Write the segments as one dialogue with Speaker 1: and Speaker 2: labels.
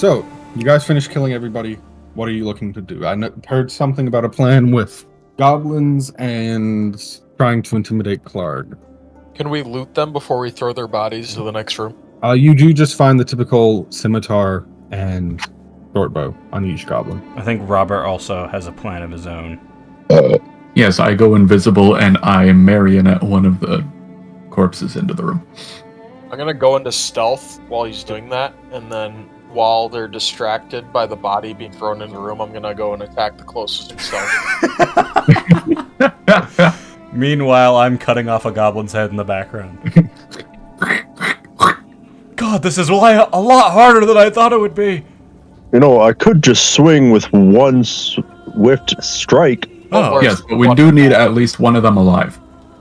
Speaker 1: So, you guys finished killing everybody. What are you looking to do? I heard something about a plan with goblins and trying to intimidate Klarg.
Speaker 2: Can we loot them before we throw their bodies to the next room?
Speaker 1: You do just find the typical scimitar and short bow on each goblin.
Speaker 3: I think Robert also has a plan of his own.
Speaker 4: Yes, I go invisible and I marionette one of the corpses into the room.
Speaker 2: I'm gonna go into stealth while he's doing that, and then while they're distracted by the body being thrown in the room, I'm gonna go and attack the closest in stealth.
Speaker 3: Meanwhile, I'm cutting off a goblin's head in the background. God, this is a lot harder than I thought it would be.
Speaker 5: You know, I could just swing with one swift strike.
Speaker 3: Oh,
Speaker 4: yes, but we do need at least one of them alive.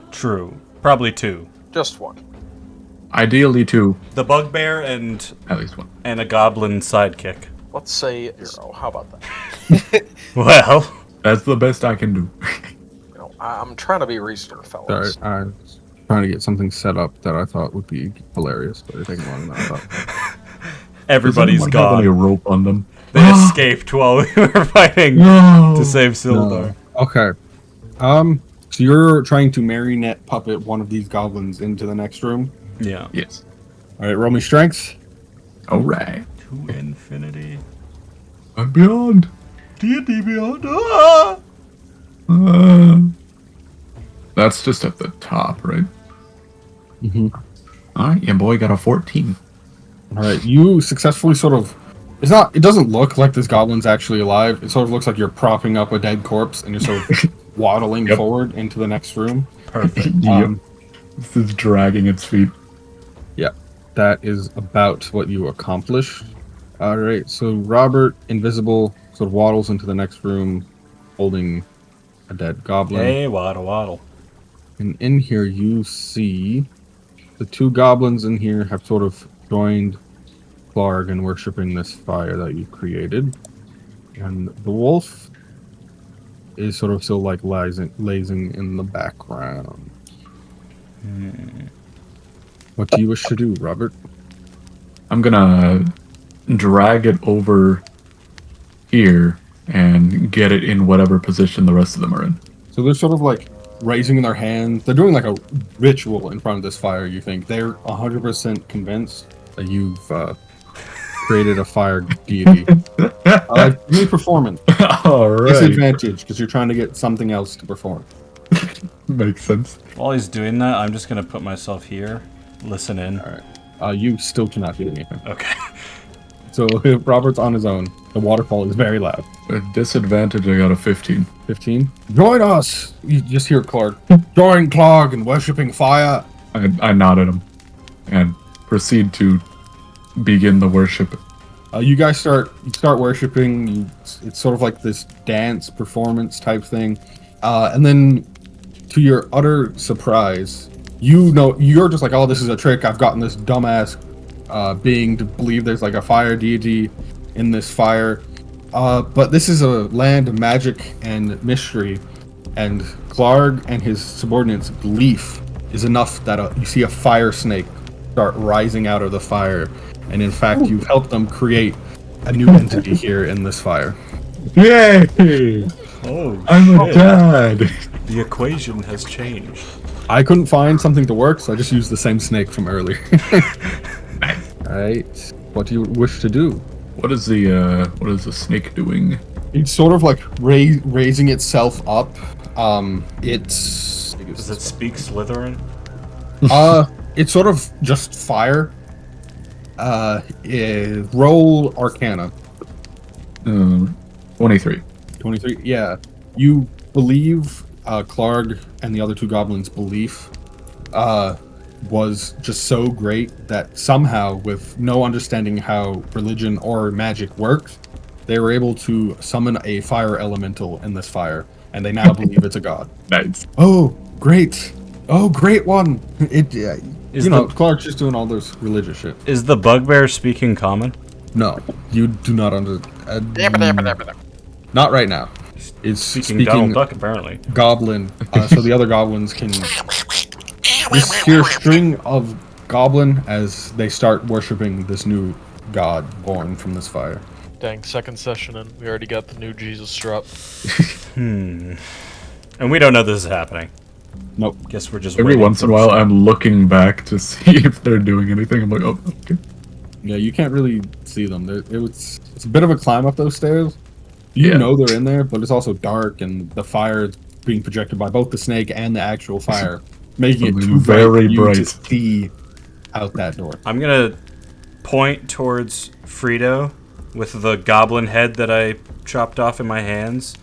Speaker 3: True. Probably two.
Speaker 2: Just one.
Speaker 4: Ideally two.
Speaker 3: The bugbear and
Speaker 4: At least one.
Speaker 3: a goblin sidekick.
Speaker 2: Let's say 0. How about that?
Speaker 3: Well,
Speaker 4: That's the best I can do.
Speaker 2: You know, I'm trying to be reasonable, fellas.
Speaker 1: Sorry, I was trying to get something set up that I thought would be hilarious, but it taking longer than I thought.
Speaker 3: everybody's
Speaker 4: Does anyone have any
Speaker 3: gone.
Speaker 4: rope on them?
Speaker 3: They escaped while we were fighting
Speaker 4: No.
Speaker 3: to save Sildar.
Speaker 1: Okay. So you're trying to marionette puppet one of these goblins into the next room?
Speaker 3: Yeah.
Speaker 4: Yes.
Speaker 1: All right, roll me strength.
Speaker 4: All right.
Speaker 3: To infinity.
Speaker 4: I'm beyond.
Speaker 3: D&D Beyond. Ah!
Speaker 4: That's just at the top, right?
Speaker 1: Mm-hmm.
Speaker 4: All right, your boy got a 14.
Speaker 1: All right, you successfully sort of... It doesn't look like this goblin's actually alive. It sort of looks like you're propping up a dead corpse and you're sort of waddling forward into the next room.
Speaker 3: Perfect.
Speaker 4: This is dragging its feet.
Speaker 1: Yeah, that is about what you accomplish. All right, so Robert, invisible, sort of waddles into the next room holding a dead goblin.
Speaker 3: Hey, waddle waddle.
Speaker 1: And in here you see the two goblins in here have sort of joined Klarg in worshipping this fire that you created. And the wolf is sort of still like lazing in the background. What do you wish to do, Robert?
Speaker 4: I'm gonna drag it over here and get it in whatever position the rest of them are in.
Speaker 1: So they're sort of like raising their hands. They're doing like a ritual in front of this fire, you think. They're 100% convinced that you've created a fire deity. Give me performance.
Speaker 4: All right.
Speaker 1: Disadvantage, because you're trying to get something else to perform.
Speaker 4: Makes sense.
Speaker 3: While he's doing that, I'm just going to put myself here, listen in.
Speaker 1: All right. You still cannot do anything.
Speaker 3: Okay.
Speaker 1: So Robert's on his own. The waterfall is very loud.
Speaker 4: With disadvantage, I got a 15.
Speaker 1: 15. Join us! You just hear Klarg. Join Klarg in worshipping fire.
Speaker 4: I nod at him and proceed to begin the worship.
Speaker 1: You guys start worshiping. It's sort of like this dance performance type thing. And then to your utter surprise, you're just like, oh, this is a trick. I've gotten this dumbass being to believe there's like a fire deity in this fire. But this is a land of magic and mystery, and Klarg and his subordinates' belief is enough that you see a fire snake start rising out of the fire, and in fact, you've helped them create a new entity here in this fire.
Speaker 4: Yay!
Speaker 3: Oh,
Speaker 4: I'm a dad!
Speaker 3: the equation has changed.
Speaker 1: I couldn't find something to work, so I just used the same snake from earlier. Alright, what do you wish to do?
Speaker 4: What is the snake doing?
Speaker 1: It's sort of like raising itself up. Does
Speaker 3: Does it speak Slytherin?
Speaker 1: It's sort of just fire. Roll Arcana.
Speaker 4: 23.
Speaker 1: 23. Yeah, you believe Klarg and the other two goblins' belief was just so great that somehow, with no understanding how religion or magic works, they were able to summon a fire elemental in this fire, and they now believe it's a god.
Speaker 4: Nice.
Speaker 1: Oh, great! Oh, great one! Klarg's just doing all this religious shit.
Speaker 3: Is the bugbear speaking common?
Speaker 1: No, you do not not right now. It's
Speaker 3: Speaking Donald Duck, apparently.
Speaker 1: Goblin, so the other goblins can just hear a string of goblin as they start worshipping this new god born from this fire.
Speaker 2: Dang, second session and we already got the new Jesus drop.
Speaker 3: And we don't know this is happening.
Speaker 1: Nope.
Speaker 3: Guess we're just
Speaker 4: Every
Speaker 3: waiting
Speaker 4: once
Speaker 3: for
Speaker 4: in a while, I'm looking back to see if they're doing anything. I'm like, oh, okay.
Speaker 1: Yeah, you can't really see them. It's a bit of a climb up those stairs. You
Speaker 4: Yeah.
Speaker 1: know they're in there, but it's also dark, and the fire is being projected by both the snake and the actual fire, making it
Speaker 4: Something
Speaker 1: too bright for
Speaker 4: very
Speaker 1: you to
Speaker 4: bright.
Speaker 1: see out that door.
Speaker 3: I'm gonna point towards Frito with the goblin head that I chopped off in my hands,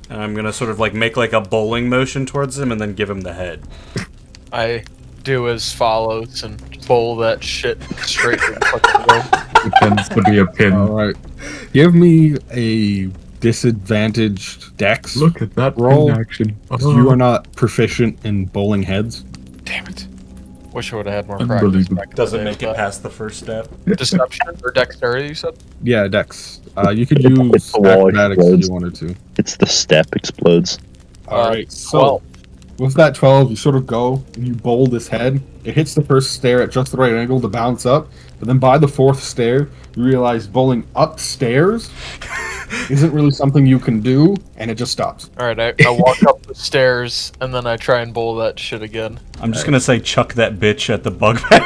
Speaker 3: and I'm gonna sort of like make like a bowling motion towards him and then give him the head.
Speaker 2: I do as follows and bowl that shit straight in the fucking room.
Speaker 4: It tends to be a pin.
Speaker 1: All right, give me a disadvantaged dex.
Speaker 4: Look at that
Speaker 1: Roll.
Speaker 4: pin action.
Speaker 1: 'Cause you are not proficient in bowling heads.
Speaker 2: Damn it. Wish I would have had more practice.
Speaker 4: Unbelievable.
Speaker 2: back in the
Speaker 3: Doesn't
Speaker 2: day
Speaker 3: make
Speaker 2: with
Speaker 3: it
Speaker 2: that.
Speaker 3: past the first step.
Speaker 2: Deception or dexterity, you said?
Speaker 1: Yeah, dex. You could use
Speaker 5: the wall
Speaker 1: acrobatics if
Speaker 5: explodes.
Speaker 1: you wanted to.
Speaker 5: It's the step explodes.
Speaker 1: All right, so
Speaker 2: 12.
Speaker 1: with that 12, you sort of go and you bowl this head. It hits the first stair at just the right angle to bounce up, but then by the fourth stair, you realize bowling upstairs isn't really something you can do, and it just stops.
Speaker 2: Alright, I walk up the stairs and then I try and bowl that shit again.
Speaker 3: I'm just gonna say chuck that bitch at the bugbear.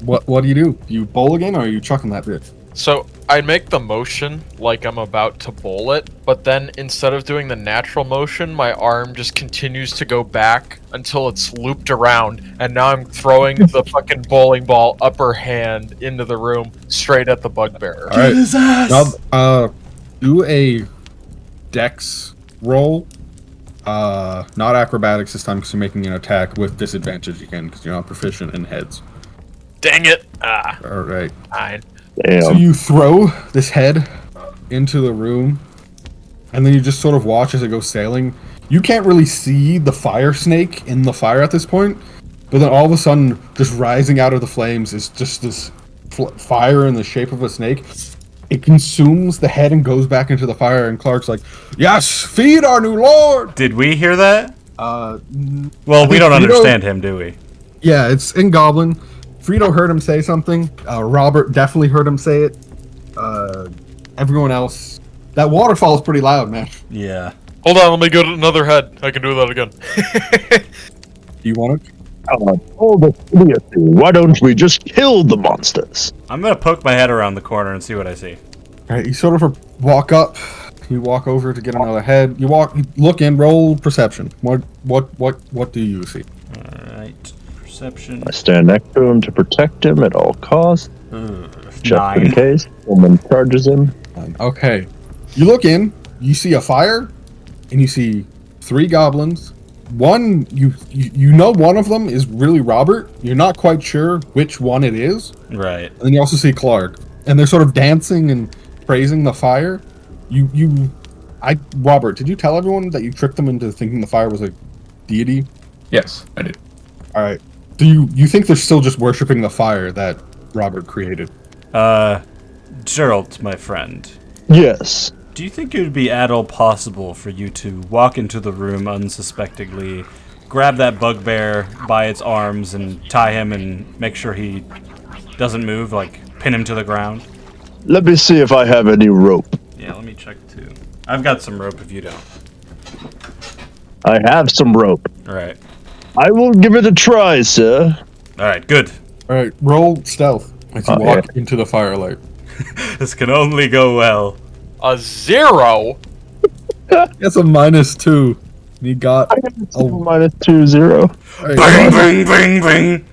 Speaker 1: What do? Do you bowl again, or are you chucking that bit?
Speaker 2: So I make the motion like I'm about to bowl it, but then instead of doing the natural motion, my arm just continues to go back until it's looped around, and now I'm throwing the fucking bowling ball upper hand into the room straight at the bugbear.
Speaker 1: All right, now do a dex roll. Not acrobatics this time because you're making an attack with disadvantage again because you're not proficient in heads.
Speaker 2: Dang it! Ah,
Speaker 1: All right.
Speaker 2: fine.
Speaker 5: Damn.
Speaker 1: So you throw this head into the room, and then you just sort of watch as it goes sailing. You can't really see the fire snake in the fire at this point, but then all of a sudden, just rising out of the flames is just this fire in the shape of a snake. It consumes the head and goes back into the fire, and Klarg's like, "Yes, feed our new lord!"
Speaker 3: Did we hear that?
Speaker 1: Well,
Speaker 3: Well, we don't
Speaker 1: Frito-
Speaker 3: understand him, do we?
Speaker 1: Yeah, it's in Goblin. Frito heard him say something. Robert definitely heard him say it. Everyone else. That waterfall is pretty loud, man.
Speaker 3: Yeah.
Speaker 2: Hold on, let me get another head. I can do that again.
Speaker 1: Do you want it?
Speaker 5: Oh, the idiocy. Why don't we just kill the monsters?
Speaker 3: I'm gonna poke my head around the corner and see what I see.
Speaker 1: All right, you sort of walk up. You walk over to get another head. You look in, roll perception. What do you see?
Speaker 3: Alright. Perception.
Speaker 5: I stand next to him to protect him at all costs, just in
Speaker 3: 9.
Speaker 5: case someone charges him.
Speaker 1: Okay. You look in, you see a fire, and you see 3 goblins. One, you know one of them is really Robert. You're not quite sure which one it is.
Speaker 3: Right.
Speaker 1: And then you also see Klarg. And they're sort of dancing and praising the fire. Robert, did you tell everyone that you tricked them into thinking the fire was a deity?
Speaker 4: Yes, I did.
Speaker 1: All right. Do you think they're still just worshiping the fire that Robert created?
Speaker 3: Gerald, my friend.
Speaker 5: Yes.
Speaker 3: Do you think it would be at all possible for you to walk into the room unsuspectingly, grab that bugbear by its arms and tie him and make sure he doesn't move, like pin him to the ground?
Speaker 5: Let me see if I have any rope.
Speaker 3: Yeah, let me check too. I've got some rope if you don't.
Speaker 5: I have some rope.
Speaker 3: Alright.
Speaker 5: I will give it a try, sir.
Speaker 3: Alright, good.
Speaker 1: All right. Roll stealth as you walk into the firelight.
Speaker 3: This can only go well.
Speaker 2: A 0?
Speaker 1: That's a -2. You got. Oh.
Speaker 5: -2-0.
Speaker 1: All right.
Speaker 3: Bang, bang, bang, bang.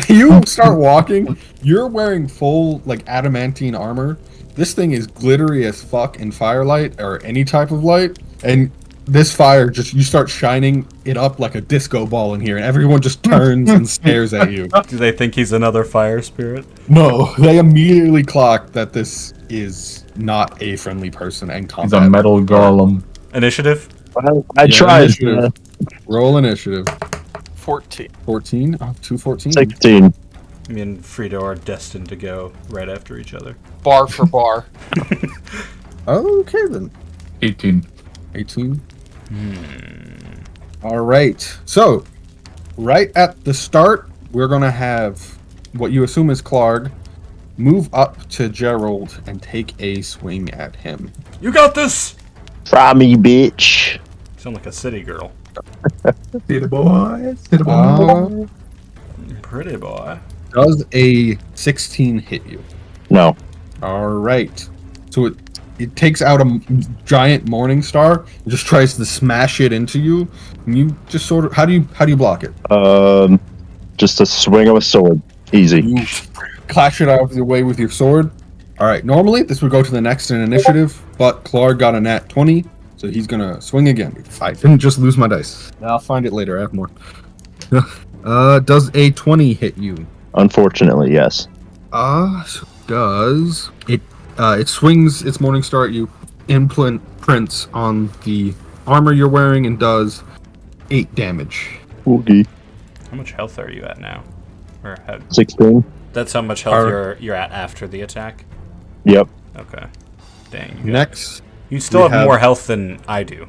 Speaker 1: You start walking. You're wearing full like adamantine armor. This thing is glittery as fuck in firelight or any type of light, and this fire you start shining it up like a disco ball in here, and everyone just turns and stares at you.
Speaker 3: Do they think he's another fire spirit?
Speaker 1: No, they immediately clock that this is not a friendly person and
Speaker 4: He's
Speaker 1: combat.
Speaker 4: a metal golem.
Speaker 3: Initiative?
Speaker 5: I tried.
Speaker 1: Initiative. Roll initiative.
Speaker 2: 14.
Speaker 1: 14. 214.
Speaker 5: 16.
Speaker 3: Me and Frito are destined to go right after each other.
Speaker 2: Bar for bar.
Speaker 1: Okay then.
Speaker 4: 18.
Speaker 1: 18. All right. So, right at the start, we're gonna have what you assume is Klarg move up to Gerald and take a swing at him.
Speaker 3: You got this!
Speaker 5: Try me, bitch.
Speaker 3: Sound like a city girl.
Speaker 4: City boy. City boy.
Speaker 1: Uh,
Speaker 3: Pretty boy.
Speaker 1: does a 16 hit you?
Speaker 5: No.
Speaker 1: All right. So it takes out a giant morning star and just tries to smash it into you. And you just sort of how do you block it?
Speaker 5: Just a swing of a sword. Easy.
Speaker 1: You clash it out of your way with your sword. All right. Normally this would go to the next in initiative, but Klarg got a nat 20, so he's gonna swing again. I didn't just lose my dice. I'll find it later. I have more. Does a 20 hit you?
Speaker 5: Unfortunately, yes.
Speaker 1: Does it? It swings its morning star at you, imprints on the armor you're wearing, and does 8 damage.
Speaker 5: Oogie.
Speaker 3: How much health are you at now? Or
Speaker 5: 16.
Speaker 3: that's how much health you're at after the attack?
Speaker 5: Yep.
Speaker 3: Okay. Dang.
Speaker 1: Next,
Speaker 3: You still
Speaker 1: we
Speaker 3: have more health than I do.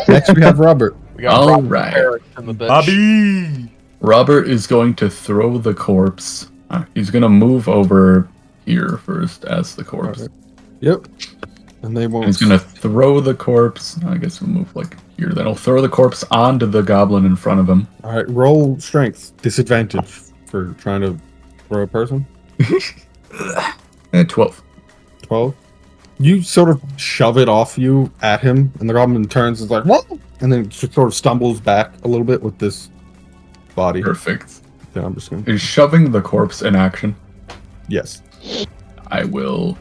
Speaker 1: next we have Robert.
Speaker 2: We got
Speaker 4: All
Speaker 2: Robert
Speaker 4: right.
Speaker 2: Barrett in the bitch.
Speaker 3: Bobby!
Speaker 4: Robert is going to throw the corpse. He's going to move over here first as the corpse.
Speaker 1: Yep. And they won't.
Speaker 4: He's going to throw the corpse. I guess we'll move like here. Then he'll throw the corpse onto the goblin in front of him.
Speaker 1: All right. Roll strength. Disadvantage for trying to throw a person.
Speaker 4: And 12.
Speaker 1: 12. You sort of shove it off you at him, and the goblin turns and is like, "What?" And then just sort of stumbles back a little bit with this body.
Speaker 4: Perfect.
Speaker 1: Yeah, I'm just gonna.
Speaker 4: Is shoving the corpse in action.
Speaker 1: Yes,
Speaker 4: I will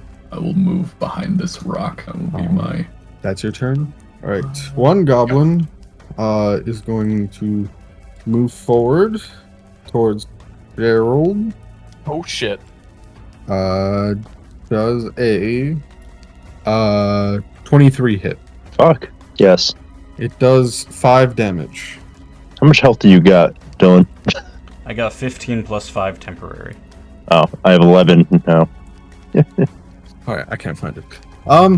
Speaker 4: move behind this rock. That will be my...
Speaker 1: that's your turn. All right. One goblin is going to move forward towards Gerald.
Speaker 2: Oh shit.
Speaker 1: Does a 23 hit.
Speaker 5: Fuck. Yes.
Speaker 1: It does 5 damage.
Speaker 5: How much health do you got, Dylan?
Speaker 3: I got 15 plus 5 temporary.
Speaker 5: Oh, I have 11 now.
Speaker 1: All right, I can't find it. All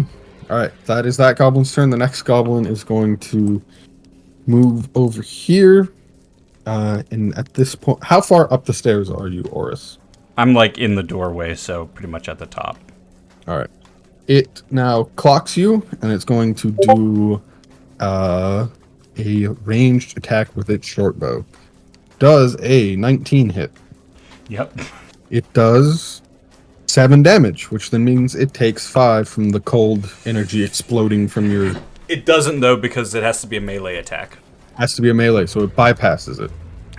Speaker 1: right, that is that goblin's turn. The next goblin is going to move over here. And at this point, how far up the stairs are you, Oris?
Speaker 3: I'm like in the doorway, so pretty much at the top.
Speaker 1: All right. It now clocks you, and it's going to do a ranged attack with its short bow. Does a 19 hit?
Speaker 3: Yep.
Speaker 1: It does 7 damage, which then means it takes 5 from the cold energy exploding from your...
Speaker 3: It doesn't though because it has to be a melee attack.
Speaker 1: Has to be a melee, so it bypasses it.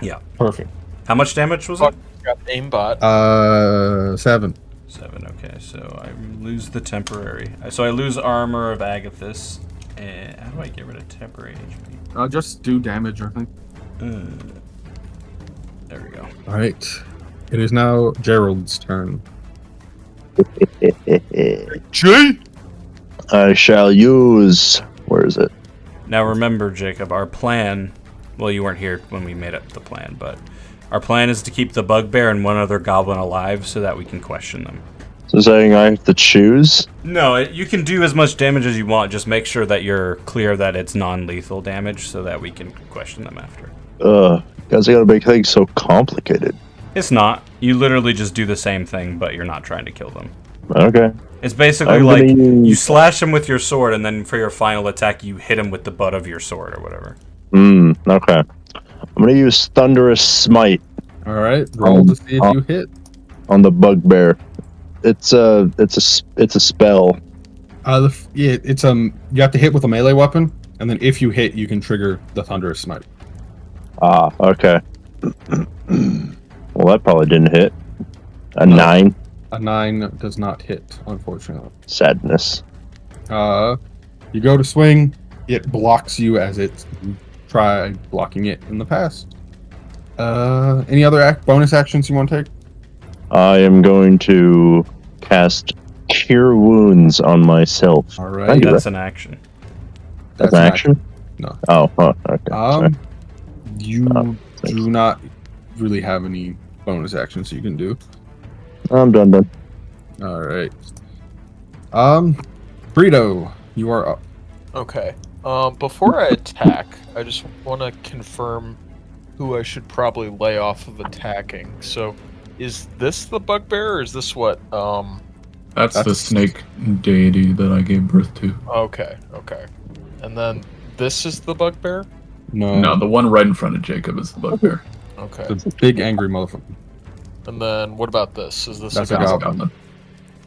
Speaker 3: Yeah.
Speaker 1: Perfect.
Speaker 3: How much damage was
Speaker 2: Fuck,
Speaker 3: it?
Speaker 2: got aimbot.
Speaker 1: 7.
Speaker 3: 7. Okay, so I lose the temporary. So I lose armor of Agathis. And how do I get rid of temporary HP?
Speaker 1: Just do damage, I think.
Speaker 3: There we go.
Speaker 1: All right. It is now Gerald's turn.
Speaker 2: Jay?
Speaker 5: I shall use... Where is it?
Speaker 3: Now remember, Jacob, our plan... Well, you weren't here when we made up the plan, but... Our plan is to keep the bugbear and one other goblin alive so that we can question them.
Speaker 5: So saying I have to choose?
Speaker 3: No, you can do as much damage as you want. Just make sure that you're clear that it's non-lethal damage so that we can question them after.
Speaker 5: Guys, I gotta make things so complicated.
Speaker 3: It's not. You literally just do the same thing, but you're not trying to kill them.
Speaker 5: Okay.
Speaker 3: It's basically
Speaker 5: I'm
Speaker 3: like
Speaker 5: gonna use-
Speaker 3: you slash him with your sword, and then for your final attack, you hit him with the butt of your sword or whatever.
Speaker 5: Okay. I'm gonna use Thunderous Smite
Speaker 1: All right. Roll to see if you hit.
Speaker 5: on the bugbear. It's a spell.
Speaker 1: It's you have to hit with a melee weapon, and then if you hit, you can trigger the Thunderous Smite.
Speaker 5: Ah, okay. Well, that probably didn't hit. A 9.
Speaker 1: A 9 does not hit, unfortunately.
Speaker 5: Sadness.
Speaker 1: You go to swing, it blocks you as it tried blocking it in the past. Any other bonus actions you want to take?
Speaker 5: I am going to cast Cure Wounds on myself.
Speaker 1: All
Speaker 5: Can I
Speaker 1: right.
Speaker 5: do
Speaker 3: That's
Speaker 5: that?
Speaker 3: an action.
Speaker 5: That's an action?
Speaker 1: No.
Speaker 5: Oh, okay. Sorry.
Speaker 1: You
Speaker 5: Oh,
Speaker 1: do not really have any bonus actions you can do.
Speaker 5: I'm done.
Speaker 1: All right. Brito, you are up.
Speaker 2: Okay. Before I attack, I just want to confirm who I should probably lay off of attacking. So, Is this the bugbear, or is this what?
Speaker 4: That's the snake deity that I gave birth to.
Speaker 2: Okay. And then this is the bugbear.
Speaker 4: No, the one right in front of Jacob is the bugbear.
Speaker 2: Okay.
Speaker 1: The big angry motherfucker.
Speaker 2: And then what about this? Is this
Speaker 1: That's
Speaker 2: a
Speaker 1: a
Speaker 2: goblin?
Speaker 1: goblin.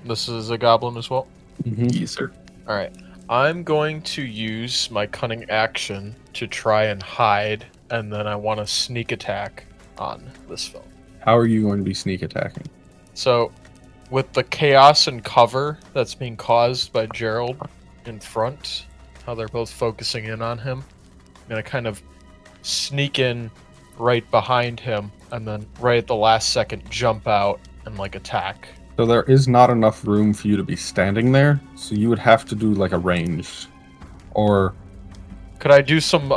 Speaker 2: This is a goblin as well.
Speaker 1: Mhm.
Speaker 4: Yes, sir.
Speaker 2: All right. I'm going to use my cunning action to try and hide, and then I want to sneak attack on this film.
Speaker 1: How are you going to be sneak attacking?
Speaker 2: So, with the chaos and cover that's being caused by Gerald in front, how they're both focusing in on him, I'm going to kind of sneak in right behind him, and then right at the last second jump out and like attack.
Speaker 1: So there is not enough room for you to be standing there, so you would have to do like a ranged, or
Speaker 2: Could I do some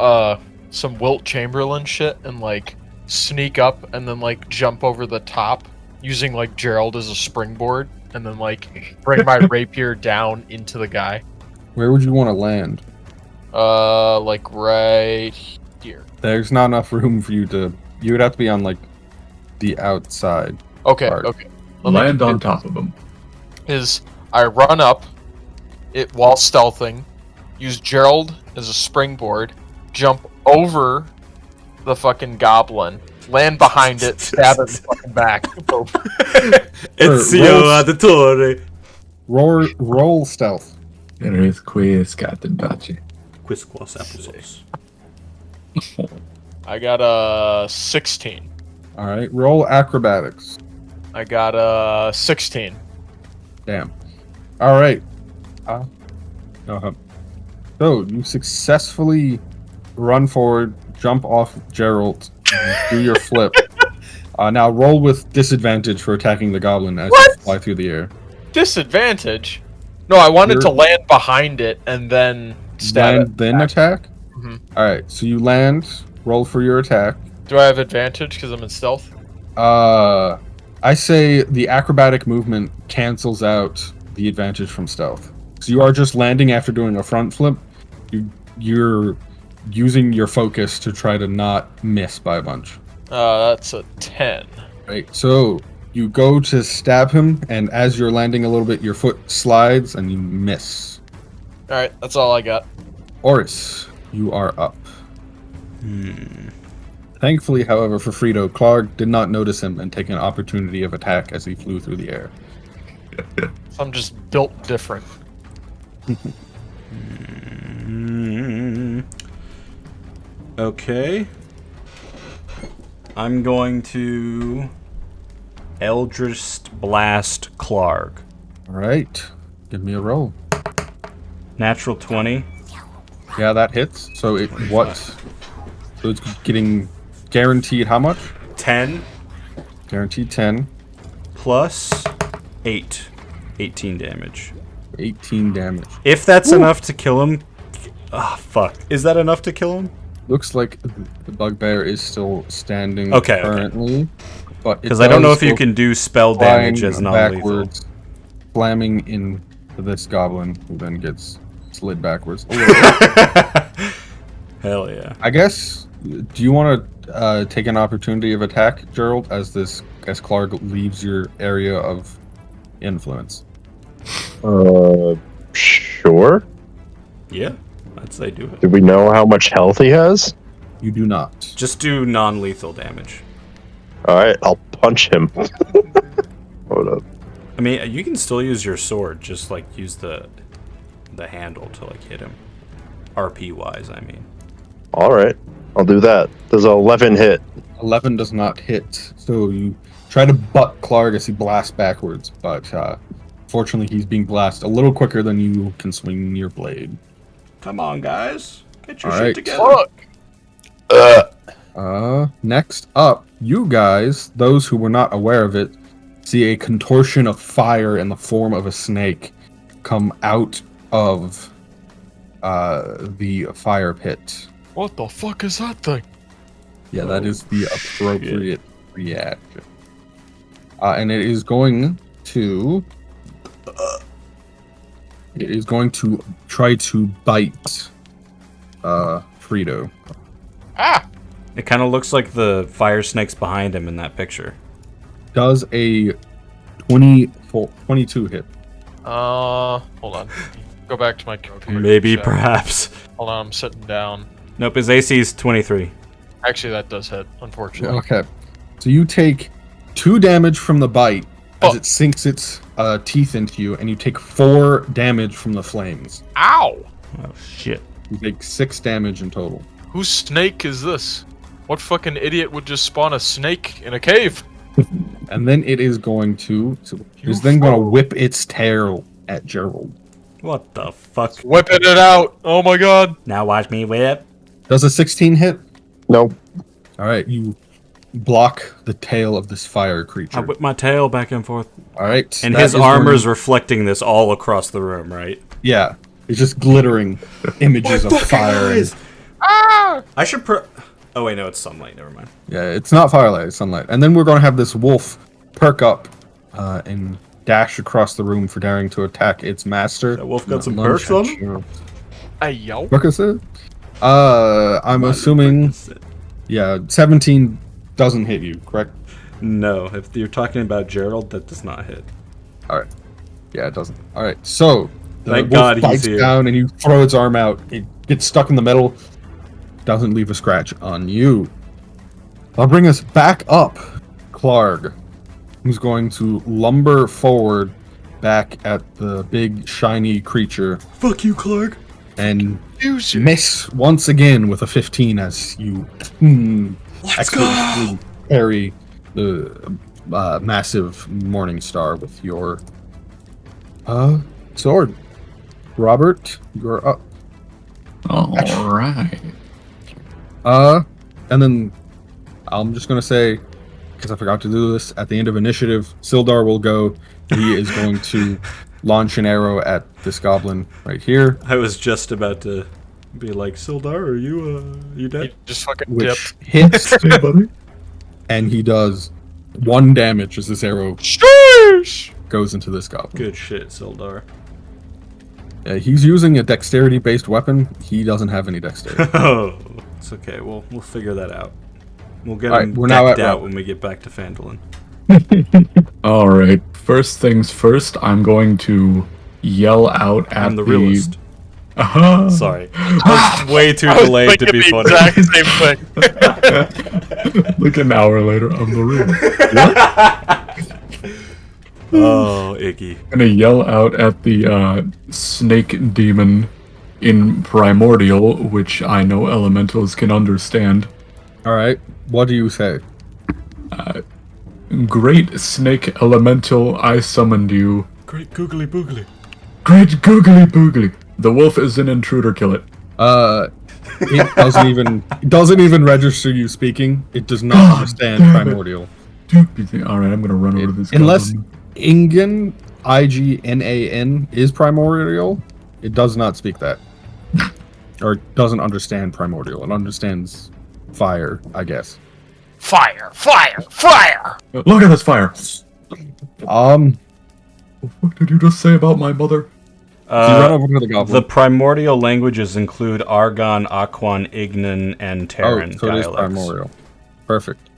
Speaker 2: Wilt Chamberlain shit and like sneak up and then like jump over the top using like Gerald as a springboard and then like bring my rapier down into the guy?
Speaker 1: where would you want to land?
Speaker 2: Like right here.
Speaker 1: There's not enough room for you to. You would have to be on like the outside.
Speaker 2: Okay,
Speaker 1: Part.
Speaker 2: okay. Let me
Speaker 4: Land on
Speaker 2: do-
Speaker 4: top of him.
Speaker 2: Is I run up it while stealthing, use Gerald as a springboard, jump over the fucking goblin, land behind it, stab it in the fucking back. Boom.
Speaker 3: Ezio Auditore.
Speaker 1: Roll stealth.
Speaker 4: There is quiz Captain Dachi.
Speaker 3: Quisquos applesauce.
Speaker 2: I got a 16.
Speaker 1: All right. Roll acrobatics.
Speaker 2: I got a 16.
Speaker 1: Damn. All right. So you successfully run forward, jump off Gerald, do your flip. Now roll with disadvantage for attacking the goblin as you fly through the air.
Speaker 2: Disadvantage? No, I wanted
Speaker 1: You're-
Speaker 2: to land behind it and then stab
Speaker 1: Land,
Speaker 2: it.
Speaker 1: then attack.
Speaker 2: Mhm.
Speaker 1: All right. So you land. Roll for your attack.
Speaker 2: Do I have advantage because I'm in stealth?
Speaker 1: I say the acrobatic movement cancels out the advantage from stealth. So you are just landing after doing a front flip. You're using your focus to try to not miss by a bunch.
Speaker 2: That's a 10.
Speaker 1: Right. So you go to stab him, and as you're landing a little bit, your foot slides and you miss.
Speaker 2: Alright, that's all I got.
Speaker 1: Oris, you are up. Thankfully, however, for Frito, Klarg did not notice him and take an opportunity of attack as he flew through the air.
Speaker 2: So I'm just built different.
Speaker 3: Okay. I'm going to Eldritch Blast Klarg.
Speaker 1: All right. Give me a roll.
Speaker 3: Natural 20.
Speaker 1: Yeah, that hits. So what? So it's getting guaranteed how much?
Speaker 3: 10
Speaker 1: Guaranteed 10.
Speaker 3: plus 8. 18 damage.
Speaker 1: 18 damage.
Speaker 3: If that's enough to kill him... Ah, fuck. Is that enough to kill him?
Speaker 1: Looks like the bugbear is still standing
Speaker 3: Okay,
Speaker 1: currently. But it
Speaker 3: Because I don't know
Speaker 1: does
Speaker 3: if you
Speaker 1: go
Speaker 3: can do spell
Speaker 1: flying
Speaker 3: damage as non-lethal.
Speaker 1: backwards, slamming into this goblin, who then gets slid backwards.
Speaker 3: Hell yeah.
Speaker 1: I guess. Do you want to take an opportunity of attack, Gerald, as Klarg leaves your area of influence?
Speaker 5: Sure.
Speaker 3: Yeah, I'd say do it.
Speaker 5: Do we know how much health he has?
Speaker 1: You do not.
Speaker 3: Just do non-lethal damage.
Speaker 5: Alright, I'll punch him. Hold up.
Speaker 3: I mean, you can still use your sword, just like use the handle to like hit him. RP wise, I mean.
Speaker 5: Alright, I'll do that. Does a 11 hit?
Speaker 1: 11 does not hit, so you try to butt Klarg as he blasts backwards, but fortunately he's being blasted a little quicker than you can swing your blade.
Speaker 3: Come on, guys. Get your
Speaker 1: All
Speaker 3: shit
Speaker 1: right.
Speaker 3: together.
Speaker 2: Fuck!
Speaker 1: Next up, you guys, those who were not aware of it, see a contortion of fire in the form of a snake come out of the fire pit.
Speaker 2: What the fuck is that thing?
Speaker 1: Yeah, that is the appropriate reaction. And it is going to... It is going to try to bite Frito.
Speaker 2: Ah!
Speaker 3: It kind of looks like the fire snakes behind him in that picture.
Speaker 1: Does a 22 hit?
Speaker 2: Hold on. Go back to my computer.
Speaker 3: Maybe,
Speaker 2: Check.
Speaker 3: perhaps.
Speaker 2: Hold on, I'm sitting down.
Speaker 3: Nope, his AC is 23.
Speaker 2: Actually, that does hit, unfortunately.
Speaker 1: Okay. So you take 2 damage from the bite as
Speaker 2: Oh.
Speaker 1: it sinks its teeth into you, and you take 4 damage from the flames.
Speaker 2: Ow!
Speaker 3: Oh, shit.
Speaker 1: You take 6 damage in total.
Speaker 2: Whose snake is this? What fucking idiot would just spawn a snake in a cave?
Speaker 1: And then it is going to... It's then going to whip its tail at Gerald.
Speaker 3: What the fuck?
Speaker 2: Whipping it out! Oh my god!
Speaker 3: Now watch me whip.
Speaker 1: Does a 16 hit?
Speaker 5: Nope.
Speaker 1: Alright, you block the tail of this fire creature.
Speaker 3: I whip my tail back and forth.
Speaker 1: Alright.
Speaker 3: And
Speaker 1: that
Speaker 3: his
Speaker 1: is
Speaker 3: armor's
Speaker 1: going-
Speaker 3: reflecting this all across the room, right?
Speaker 1: Yeah. It's just glittering images of fire. and-
Speaker 3: I should Oh wait, no, it's sunlight. Never mind.
Speaker 1: Yeah, it's not firelight, it's sunlight. And then we're going to have this wolf perk up and dash across the room for daring to attack its master.
Speaker 3: That wolf got some
Speaker 1: Lunge
Speaker 3: perks on
Speaker 1: at
Speaker 3: him?
Speaker 1: you.
Speaker 2: Hey, yo.
Speaker 1: What is it? I'm assuming, yeah, 17 doesn't hit you, correct?
Speaker 3: No, if you're talking about Gerald, that does not hit.
Speaker 1: All right. Yeah, it doesn't. All right. So the
Speaker 3: Thank
Speaker 1: wolf
Speaker 3: God he's
Speaker 1: bites
Speaker 3: here.
Speaker 1: down, and you throw its arm out. It gets stuck in the metal. Doesn't leave a scratch on you. I'll bring us back up, Klarg, who's going to lumber forward back at the big shiny creature
Speaker 3: Fuck you, Klarg.
Speaker 1: and
Speaker 2: Use it.
Speaker 1: miss once again with a 15 as you expertly parry the massive morning star with your sword. Robert, you're up.
Speaker 4: All right.
Speaker 1: And then I'm just gonna say, because I forgot to do this at the end of initiative, Sildar will go. He is going to launch an arrow at this goblin right here,
Speaker 3: I was just about to be like, Sildar, are you
Speaker 2: You
Speaker 3: dead?
Speaker 2: just fucking
Speaker 1: which
Speaker 2: dip.
Speaker 1: hits,
Speaker 4: Hey, buddy.
Speaker 1: and he does 1 damage as this arrow
Speaker 2: Sheesh!
Speaker 1: goes into this goblin.
Speaker 3: Good shit, Sildar.
Speaker 1: He's using a dexterity-based weapon. He doesn't have any dexterity.
Speaker 3: Oh, it's okay. We'll figure that out. We'll get
Speaker 1: Alright,
Speaker 3: him
Speaker 1: we're now
Speaker 3: decked
Speaker 1: at
Speaker 3: out
Speaker 1: Rob.
Speaker 3: when we get back to Phandelver.
Speaker 4: All right. First things first, I'm going to yell out at
Speaker 3: I'm the realist.
Speaker 4: Aha!
Speaker 3: Sorry. That's way too
Speaker 2: I was
Speaker 3: delayed to
Speaker 2: thinking
Speaker 3: be
Speaker 2: the
Speaker 3: funny.
Speaker 2: exact same thing.
Speaker 4: Like an hour later, I'm the real.
Speaker 3: Oh, Iggy.
Speaker 4: I'm gonna yell out at the snake demon in Primordial, which I know elementals can understand.
Speaker 1: All right, what do you say?
Speaker 4: Great snake elemental, I summoned you.
Speaker 3: Great googly boogly.
Speaker 4: Great googly boogly. The wolf is an intruder, kill it.
Speaker 1: It doesn't even register you speaking. It does not
Speaker 4: God
Speaker 1: understand
Speaker 4: damn it.
Speaker 1: primordial.
Speaker 4: Alright, I'm gonna run over to this
Speaker 1: Unless
Speaker 4: goblin.
Speaker 1: Ingen, Ignan, is primordial, it does not speak that. Or doesn't understand primordial. It understands fire, I guess.
Speaker 2: Fire! Fire! Fire!
Speaker 4: Look at this fire! What did you just say about my mother?
Speaker 1: You run over to the goblin.
Speaker 3: The primordial languages include Argon, Aquan, Ignan, and Terran
Speaker 1: so it is
Speaker 3: dialects.
Speaker 1: primordial. Perfect.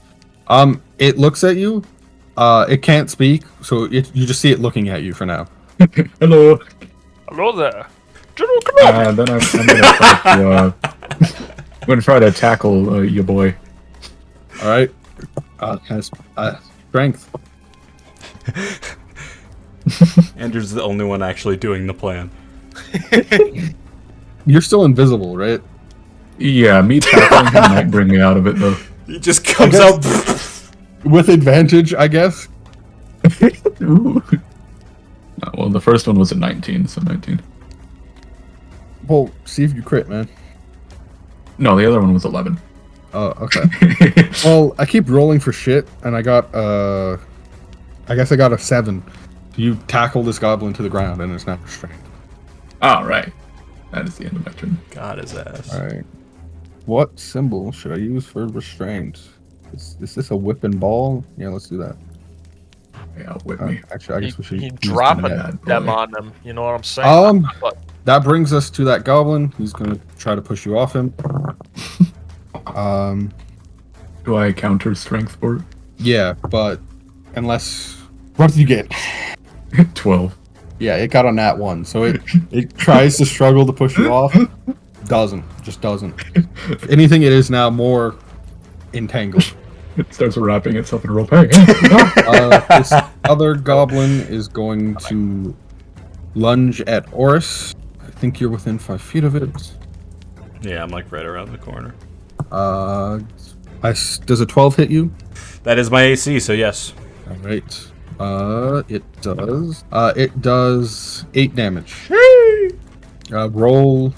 Speaker 1: It looks at you. It can't speak, so you just see it looking at you for now.
Speaker 4: Hello.
Speaker 2: Hello there. General, come on!
Speaker 4: And then I'm gonna try to, I'm gonna try to tackle your boy.
Speaker 1: All right. Has strength.
Speaker 3: Andrew's the only one actually doing the plan.
Speaker 1: You're still invisible, right?
Speaker 4: Yeah, me tackling him might bring me out of it though.
Speaker 3: He just comes
Speaker 1: guess-
Speaker 3: out.
Speaker 1: With advantage, I guess.
Speaker 4: Ooh. Well, the first one was a 19, so 19.
Speaker 1: Well, see if you crit, man.
Speaker 4: No, the other one was 11.
Speaker 1: Oh, okay. Well, I keep rolling for shit, and I got I guess I got a 7. You tackle this goblin to the ground, and it's not restrained.
Speaker 4: All right, that is the end of my turn.
Speaker 3: God his ass.
Speaker 1: All right. What symbol should I use for restraint? Is this a whip and ball? Yeah, let's do that.
Speaker 4: Yeah, with me.
Speaker 1: Actually, I guess we should.
Speaker 2: He
Speaker 1: use
Speaker 2: dropping
Speaker 1: that.
Speaker 2: them on them. You know what I'm saying? But
Speaker 1: That brings us to that goblin. He's gonna try to push you off him.
Speaker 4: Do I counter strength for it?
Speaker 1: Yeah, but unless what did you get?
Speaker 4: 12.
Speaker 1: Yeah, it got a nat 1, so it tries to struggle to push you off. Just doesn't. If anything, it is now more entangled.
Speaker 4: It starts wrapping itself in rope. Hey,
Speaker 1: This other goblin is going to lunge at Oris. I think you're within 5 feet of it.
Speaker 3: Yeah, I'm like right around the corner.
Speaker 1: Does a 12 hit you?
Speaker 3: That is my AC, so yes.
Speaker 1: All right. It does. It does 8 damage. Roll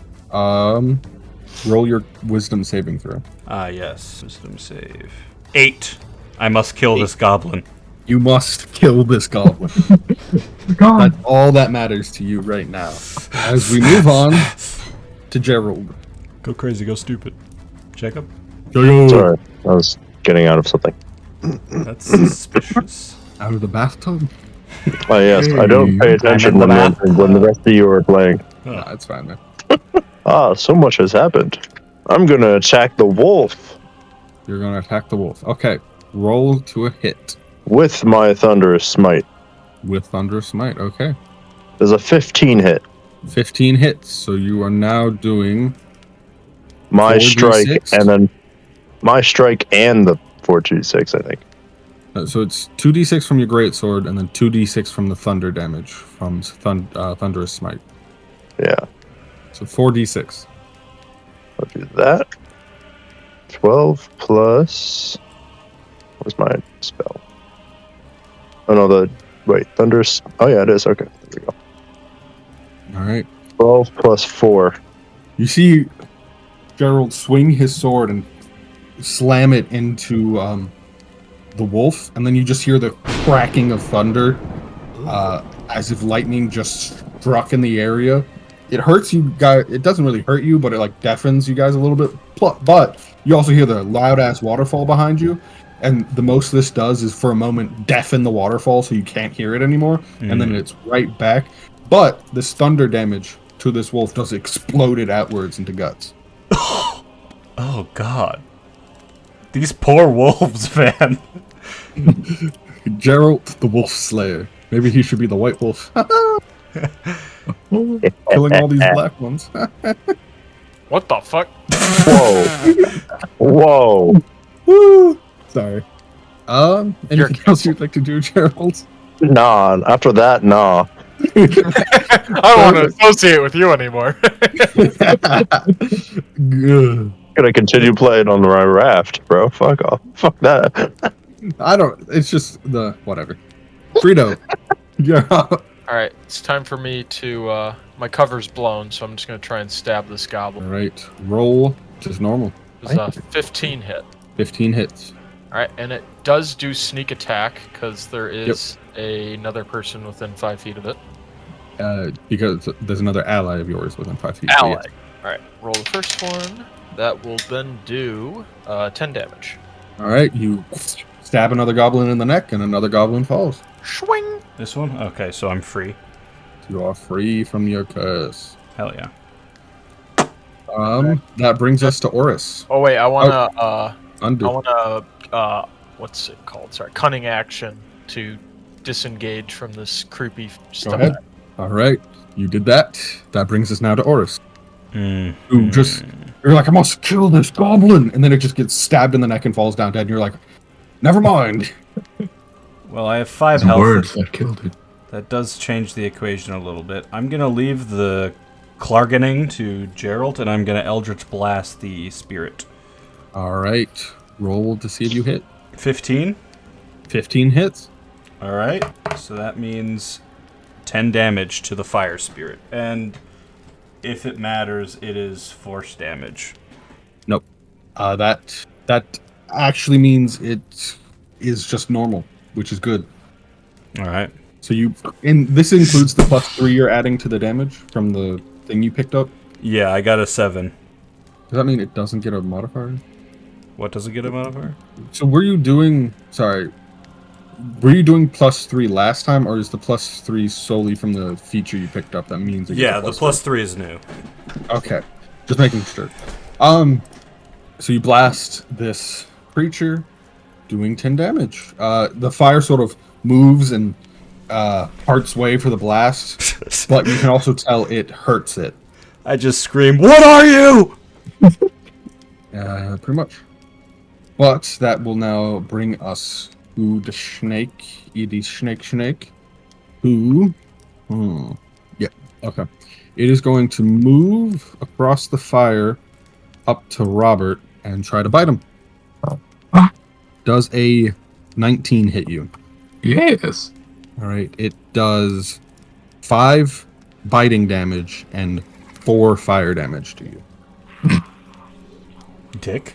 Speaker 1: your wisdom saving throw.
Speaker 3: Yes. Wisdom save. 8. I must kill this goblin.
Speaker 1: You must kill this goblin.
Speaker 4: God.
Speaker 1: That's all that matters to you right now. As we move on to Gerald.
Speaker 3: Go crazy, go stupid. Jacob?
Speaker 5: Sorry, I was getting out of something.
Speaker 3: That's suspicious.
Speaker 1: Out of the bathtub?
Speaker 5: Oh yes, I don't pay attention when the rest of you are playing.
Speaker 1: Nah, it's fine, man.
Speaker 5: So much has happened. I'm gonna attack the wolf
Speaker 1: You're gonna attack the wolf. Okay. Roll to a hit
Speaker 5: with my thunderous smite.
Speaker 1: with Thunderous Smite. Okay.
Speaker 5: There's a 15 hit.
Speaker 1: 15 hits. So you are now doing
Speaker 5: My
Speaker 1: 4d6?
Speaker 5: strike and then my strike and the 4d6, I think.
Speaker 1: So it's 2d6 from your greatsword and then 2d6 from the thunder damage from Thunderous Smite.
Speaker 5: Yeah,
Speaker 1: So 4d6.
Speaker 5: I'll do that. 12 plus. Where's my spell? Oh no, thunderous. Oh yeah, it is. Okay, there we go.
Speaker 1: All right.
Speaker 5: 12 plus 4.
Speaker 1: You see Gerald swing his sword and slam it into the wolf, and then you just hear the cracking of thunder as if lightning just struck in the area. It hurts you guys. It doesn't really hurt you, but it like deafens you guys a little bit. But you also hear the loud ass waterfall behind you, and the most this does is for a moment deafen the waterfall so you can't hear it anymore, and then it's right back. But this thunder damage to this wolf does explode it outwards into guts.
Speaker 3: Oh, God. These poor wolves, man.
Speaker 1: Gerald, the Wolf Slayer. Maybe he should be the White Wolf. Killing all these black ones.
Speaker 2: What the fuck?
Speaker 5: Whoa.
Speaker 1: Woo! Sorry. Anything else you'd like to do, Gerald?
Speaker 5: Nah, after that, nah.
Speaker 2: I don't want to associate with you anymore.
Speaker 1: Good.
Speaker 5: Gonna continue playing on my raft, bro. Fuck off. Fuck that.
Speaker 1: I don't. It's just the whatever. Frito. Yeah.
Speaker 2: Alright, it's time for me to, my cover's blown, so I'm just gonna try and stab this
Speaker 1: All
Speaker 2: goblin.
Speaker 1: right. Roll just normal.
Speaker 2: It's a 15 hit.
Speaker 1: 15 hits.
Speaker 2: Alright, and it does do sneak attack, because there is another person within 5 feet of it.
Speaker 1: Because there's another ally of yours within 5 feet. so
Speaker 2: Ally.
Speaker 1: yes.
Speaker 2: Alright, roll the first one. That will then do 10 damage.
Speaker 1: All right. You stab another goblin in the neck, and another goblin falls.
Speaker 2: Swing!
Speaker 3: This one? Okay, so I'm free.
Speaker 1: You are free from your curse.
Speaker 3: Hell yeah.
Speaker 1: That brings us to Oris.
Speaker 2: Oh wait, I wanna
Speaker 1: Undo.
Speaker 2: what's it called? Sorry, cunning action to disengage from this creepy
Speaker 1: Go
Speaker 2: stuff.
Speaker 1: ahead. All right, you did that. That brings us now to Oris.
Speaker 3: Mm.
Speaker 1: Who just you're like, I must kill this goblin, and then it just gets stabbed in the neck and falls down dead. And you're like, never mind.
Speaker 3: Well, I have 5
Speaker 4: The
Speaker 3: health.
Speaker 4: words that killed it.
Speaker 3: That does change the equation a little bit. I'm gonna leave the Klargening to Gerald, and I'm gonna Eldritch Blast the spirit.
Speaker 1: All right, roll to see if you hit.
Speaker 3: 15.
Speaker 1: 15 hits.
Speaker 3: All right. So that means 10 damage to the fire spirit, and if it matters, it is force damage.
Speaker 1: Nope. That actually means it is just normal, which is good.
Speaker 3: All right.
Speaker 1: So this includes the +3 you're adding to the damage from the thing you picked up.
Speaker 3: Yeah, I got a 7.
Speaker 1: Does that mean it doesn't get a modifier?
Speaker 3: What does it get a modifier?
Speaker 1: So were you doing +3 last time, or is the +3 solely from the feature you picked up that means it
Speaker 3: Yeah,
Speaker 1: gets
Speaker 3: the
Speaker 1: a
Speaker 3: +3 is new.
Speaker 1: Okay, just making sure. So you blast this creature, doing 10 damage. The fire sort of moves and parts way for the blast, but you can also tell it hurts it.
Speaker 3: I just scream, "What are you?"
Speaker 1: Pretty much. But that will now bring us to the snake. The snake. Who? Yeah, okay. It is going to move across the fire up to Robert and try to bite him. Does a 19 hit you?
Speaker 4: Yes.
Speaker 1: All right. It does 5 biting damage and 4 fire damage to you.
Speaker 3: Dick.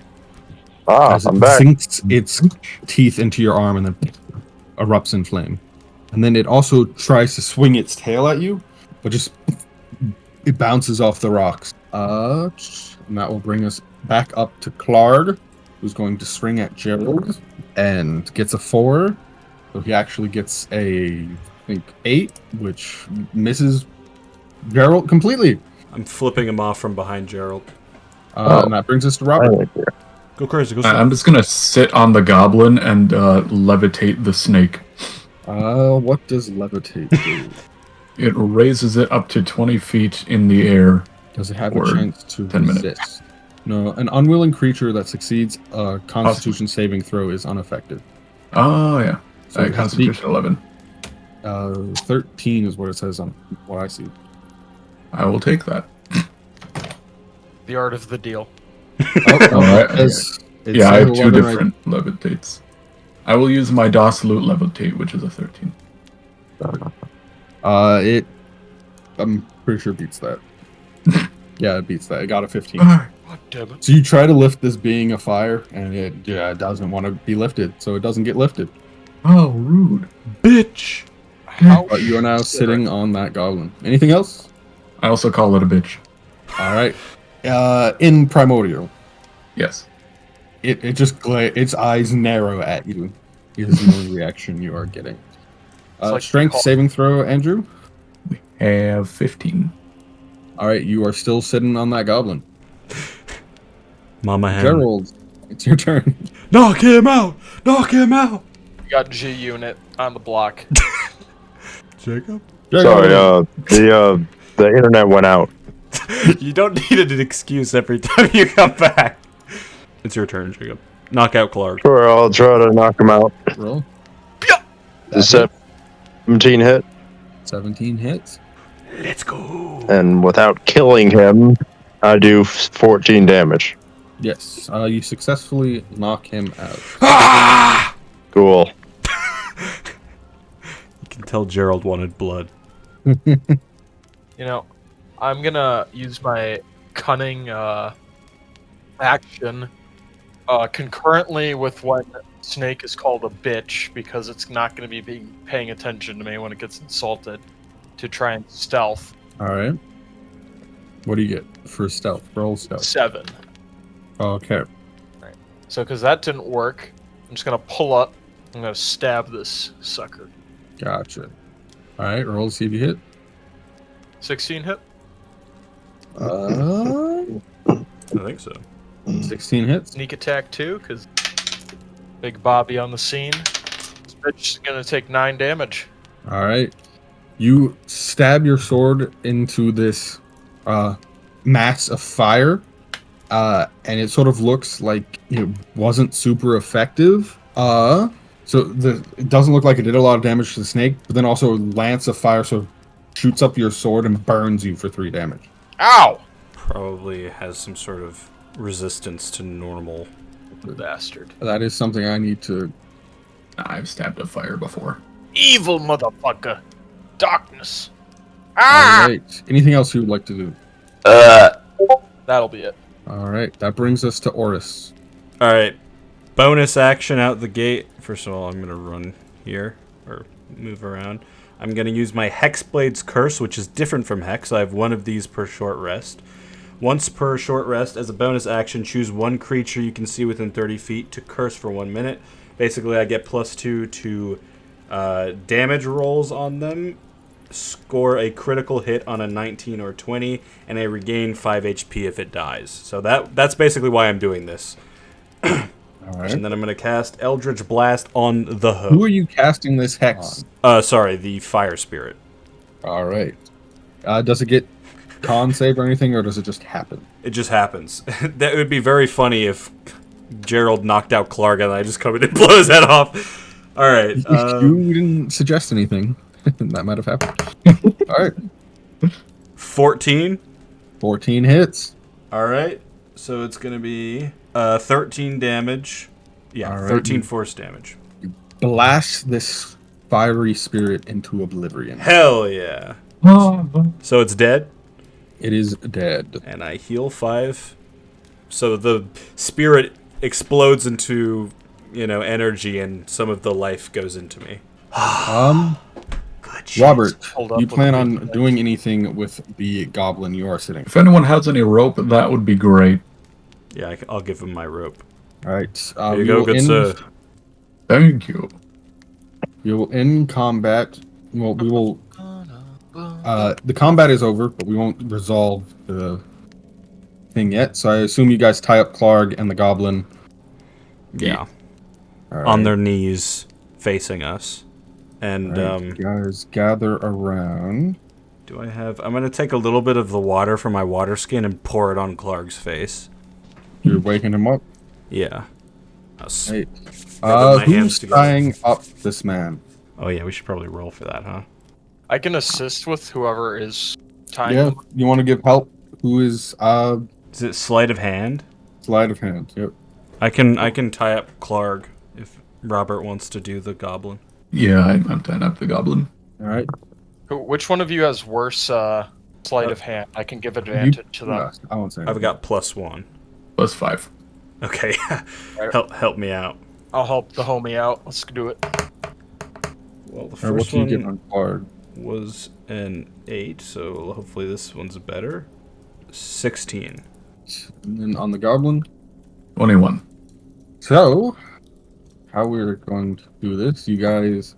Speaker 1: As
Speaker 5: I'm
Speaker 1: it
Speaker 5: back.
Speaker 1: sinks its teeth into your arm and then erupts in flame. And then it also tries to swing its tail at you, but just it bounces off the rocks. And that will bring us back up to Klarg, who's going to swing at Gerald and gets a 4. So he actually gets a, I think, 8, which misses Gerald completely.
Speaker 3: I'm flipping him off from behind Gerald.
Speaker 1: And that brings us to Robert.
Speaker 3: Go crazy, go
Speaker 4: I'm just gonna sit on the goblin and levitate the snake.
Speaker 1: What does levitate do?
Speaker 4: It raises it up to 20 feet in the air.
Speaker 1: Does it have
Speaker 4: Or
Speaker 1: a chance to
Speaker 4: 10 minutes.
Speaker 1: resist? No, an unwilling creature that succeeds a Constitution saving throw is unaffected.
Speaker 4: Oh, yeah.
Speaker 1: So it has to be-
Speaker 4: Constitution 11.
Speaker 1: 13 is what it says on what I see.
Speaker 4: I will take that.
Speaker 2: The art of the deal.
Speaker 4: Alright.
Speaker 1: It says
Speaker 4: Yeah, I have 2
Speaker 1: 11 right-
Speaker 4: different levitates. I will use my Docilute levitate, which is a 13.
Speaker 1: I'm pretty sure beats that. Yeah, it beats that. It got a 15.
Speaker 2: God damn it.
Speaker 1: So you try to lift this being a fire, and it doesn't want to be lifted, so it doesn't get lifted.
Speaker 4: Oh, rude.
Speaker 3: Bitch.
Speaker 2: How
Speaker 1: But you are now sitting on that goblin. Anything else?
Speaker 4: I also call it a bitch.
Speaker 1: All right. In Primordial,
Speaker 4: Yes.
Speaker 1: it just its eyes narrow at you. Is the only reaction you are getting.
Speaker 2: like
Speaker 1: Strength
Speaker 2: call-
Speaker 1: saving throw, Andrew.
Speaker 4: Have 15.
Speaker 1: All right, you are still sitting on that goblin.
Speaker 3: Mama hen.
Speaker 1: Gerald, it's your turn.
Speaker 3: Knock him out! Knock him out!
Speaker 2: You got G Unit on the block.
Speaker 3: Jacob?
Speaker 5: Sorry, the internet went out.
Speaker 3: You don't need an excuse every time you come back. It's your turn, Jacob. Knock out Klarg.
Speaker 5: Sure, I'll try to knock him out.
Speaker 1: Roll.
Speaker 5: The 17 hit,
Speaker 1: 17 hits.
Speaker 3: Let's go.
Speaker 5: and without killing him, I do 14 damage.
Speaker 1: Yes, you successfully knock him out.
Speaker 3: Ah!
Speaker 5: Cool.
Speaker 3: You can tell Gerald wanted blood.
Speaker 2: You know, I'm gonna use my cunning action concurrently with when Snake is called a bitch, because it's not gonna be paying attention to me when it gets insulted, to try and stealth.
Speaker 1: All right. What do you get for stealth? Roll stealth.
Speaker 2: 7.
Speaker 1: Okay.
Speaker 2: So, because that didn't work, I'm just gonna pull up. I'm gonna stab this sucker.
Speaker 1: Gotcha. All right. Roll to see if you hit.
Speaker 2: 16 hit.
Speaker 3: I think so.
Speaker 1: 16 hits.
Speaker 2: Sneak attack 2, because Big Bobby on the scene. This bitch is gonna take 9 damage.
Speaker 1: All right. You stab your sword into this mass of fire, and it sort of looks like it wasn't super effective. So it doesn't look like it did a lot of damage to the snake, but then also a lance of fire sort of shoots up your sword and burns you for 3 damage.
Speaker 2: Ow!
Speaker 3: Probably has some sort of resistance to normal.
Speaker 2: Bastard.
Speaker 1: That is something I need to.
Speaker 4: I've stabbed a fire before.
Speaker 2: Evil motherfucker. Darkness.
Speaker 1: All
Speaker 2: Ah!
Speaker 1: right. Anything else you would like to do?
Speaker 2: That'll be it.
Speaker 1: All right. That brings us to Oris.
Speaker 3: All right. Bonus action out the gate. First of all, I'm going to run here or move around. I'm going to use my Hexblade's Curse, which is different from Hex. I have one of these per short rest. Once per short rest, as a bonus action, choose one creature you can see within 30 feet to curse for 1 minute. Basically, I get +2 to damage rolls on them, score a critical hit on a 19 or 20, and I regain 5 HP if it dies. So that's basically why I'm doing this.
Speaker 1: All right.
Speaker 3: And then I'm going to cast Eldritch Blast on the
Speaker 1: Who
Speaker 3: hook.
Speaker 1: are you casting this hex?
Speaker 3: Sorry, the Fire Spirit.
Speaker 1: All right. Does it get con save or anything, or does it just happen?
Speaker 3: It just happens. That would be very funny if Gerald knocked out Klarg and I just come in and blow his head off. All right.
Speaker 1: You didn't suggest anything. That might have happened. All right.
Speaker 3: 14.
Speaker 1: 14 hits.
Speaker 3: All right. So it's going to be 13 damage. Yeah,
Speaker 1: All right.
Speaker 3: 13 force damage.
Speaker 1: Blast this fiery spirit into oblivion.
Speaker 3: Hell yeah. So it's dead,
Speaker 1: It is dead.
Speaker 3: and I heal 5. So the spirit explodes into, energy, and some of the life goes into me.
Speaker 1: Good
Speaker 3: shit.
Speaker 1: Robert,
Speaker 2: Hold up
Speaker 1: you
Speaker 2: with
Speaker 1: plan
Speaker 2: the
Speaker 1: on
Speaker 2: big
Speaker 1: doing anything with the goblin you are sitting?
Speaker 4: If anyone has any rope, that would be great.
Speaker 3: Yeah, I'll give him my rope.
Speaker 1: All right.
Speaker 3: There you go, good sir.
Speaker 4: Thank you.
Speaker 1: We will end combat. Well, we will. The combat is over, but we won't resolve the thing yet. So I assume you guys tie up Klarg and the goblin.
Speaker 3: Yeah.
Speaker 1: All right.
Speaker 3: On their knees, facing us. And,
Speaker 1: All right, you guys gather around.
Speaker 3: do I have... I'm going to take a little bit of the water from my water skin and pour it on Klarg's face.
Speaker 1: You're waking him up.
Speaker 3: Yeah. I'll
Speaker 1: Hey.
Speaker 3: rubbing my hands
Speaker 1: Who's
Speaker 3: together.
Speaker 1: tying up this man?
Speaker 3: Oh, yeah, we should probably roll for that, huh?
Speaker 2: I can assist with whoever is tying
Speaker 1: Yeah.
Speaker 2: them.
Speaker 1: You want to give help? Who is
Speaker 3: Is it sleight of hand?
Speaker 1: sleight of hand? Yep.
Speaker 3: I can tie up Klarg if Robert wants to do the goblin.
Speaker 4: Yeah, I'm tying up the goblin.
Speaker 1: All right.
Speaker 2: Which one of you has worse sleight of hand? I can give advantage to them.
Speaker 1: No, I won't say.
Speaker 3: I've got +1.
Speaker 4: +5.
Speaker 3: Okay, help me out.
Speaker 2: I'll help the homie out. Let's do it.
Speaker 3: Well, the
Speaker 1: Or what
Speaker 3: first
Speaker 1: do you get
Speaker 3: one
Speaker 1: on Klarg?
Speaker 3: was an 8, so hopefully this one's better. 16.
Speaker 1: And then on the goblin.
Speaker 4: 21.
Speaker 1: So, how we're going to do this, you guys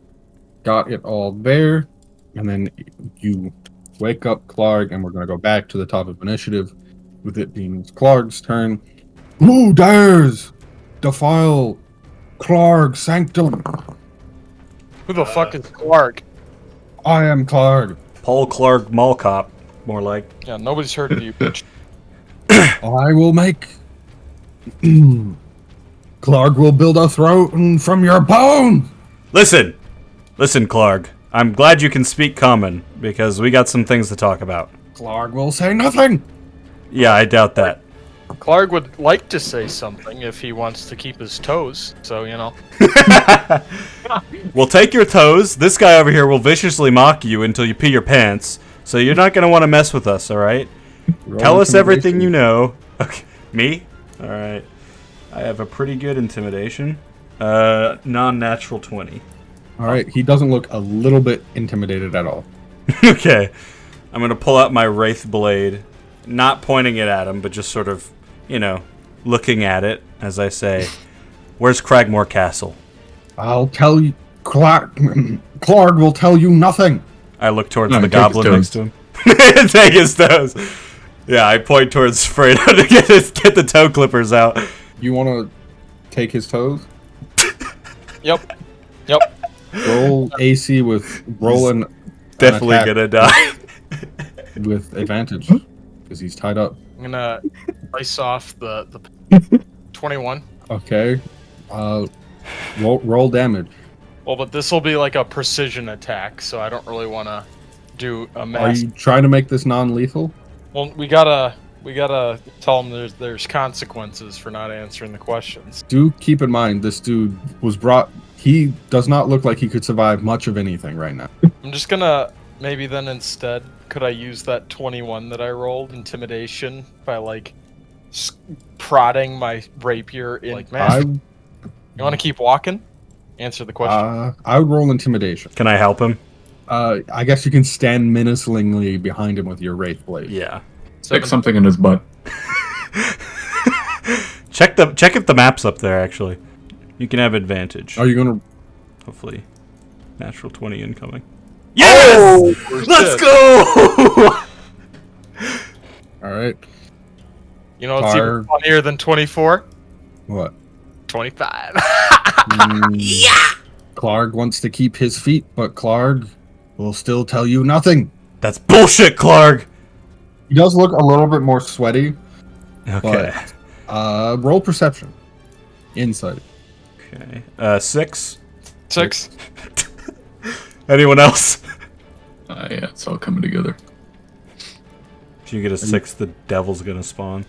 Speaker 1: got it all there, and then you wake up Klarg, and we're going to go back to the top of initiative, with it being Klarg's turn. Who dares defile Klarg's sanctum?
Speaker 2: Who the fuck is Clark?
Speaker 1: I am Klarg.
Speaker 3: Paul Klarg Mallcop, more like.
Speaker 2: Yeah, nobody's heard of you, bitch.
Speaker 1: I will make... Klarg will build a throne from your bones!
Speaker 3: Listen, Klarg. I'm glad you can speak common, because we got some things to talk about.
Speaker 1: Klarg will say nothing!
Speaker 3: Yeah, I doubt that.
Speaker 2: Clark would like to say something if he wants to keep his toes, so,
Speaker 3: Well, take your toes. This guy over here will viciously mock you until you pee your pants, so you're not going to want to mess with us, alright? Tell us everything you know. Okay, me? Alright. I have a pretty good intimidation. Non-natural 20.
Speaker 1: Alright, he doesn't look a little bit intimidated at all.
Speaker 3: Okay. I'm going to pull out my Wraith Blade, not pointing it at him, but just sort of, looking at it as I say, "Where's Cragmore Castle?"
Speaker 1: I'll tell you... Klarg will tell you nothing!
Speaker 3: I look towards
Speaker 4: No,
Speaker 3: the
Speaker 4: take his
Speaker 3: goblin
Speaker 4: toes.
Speaker 3: next to him. Take his toes. Yeah, I point towards Fredo to get the toe clippers out.
Speaker 1: You want to take his toes?
Speaker 2: Yep.
Speaker 1: Roll AC with... Rolling...
Speaker 3: Definitely gonna die.
Speaker 1: with advantage. Because he's tied up.
Speaker 2: I'm gonna slice off the 21.
Speaker 1: Okay. Roll damage.
Speaker 2: Well, but this will be like a precision attack, so I don't really want to do a
Speaker 1: Are
Speaker 2: mass.
Speaker 1: you trying to make this non-lethal?
Speaker 2: Well, we gotta tell him there's consequences for not answering the questions.
Speaker 1: Do keep in mind, this dude was brought... He does not look like he could survive much of anything right now.
Speaker 2: I'm just gonna maybe then instead, could I use that 21 that I rolled, intimidation, by like prodding my rapier in? Like, man, you want to keep walking? Answer the question.
Speaker 1: I would roll intimidation.
Speaker 3: Can I help him?
Speaker 1: I guess you can stand menacingly behind him with your Wraith Blade.
Speaker 3: Yeah.
Speaker 4: Stick something in his butt.
Speaker 3: Check if the map's up there, actually. You can have advantage.
Speaker 1: Are you gonna...
Speaker 3: Hopefully. Natural 20 incoming. Yes!
Speaker 2: Oh,
Speaker 3: Let's go!
Speaker 1: Alright.
Speaker 2: You know what's even funnier than 24?
Speaker 1: What?
Speaker 2: 25.
Speaker 1: Klarg wants to keep his feet, but Klarg will still tell you nothing.
Speaker 3: That's bullshit, Klarg!
Speaker 1: He does look a little bit more sweaty,
Speaker 3: Okay.
Speaker 1: but roll perception. Insight.
Speaker 3: Okay. 6.
Speaker 2: 6.
Speaker 3: Anyone else?
Speaker 4: Yeah, it's all coming together.
Speaker 3: If you get a 6, the devil's gonna spawn.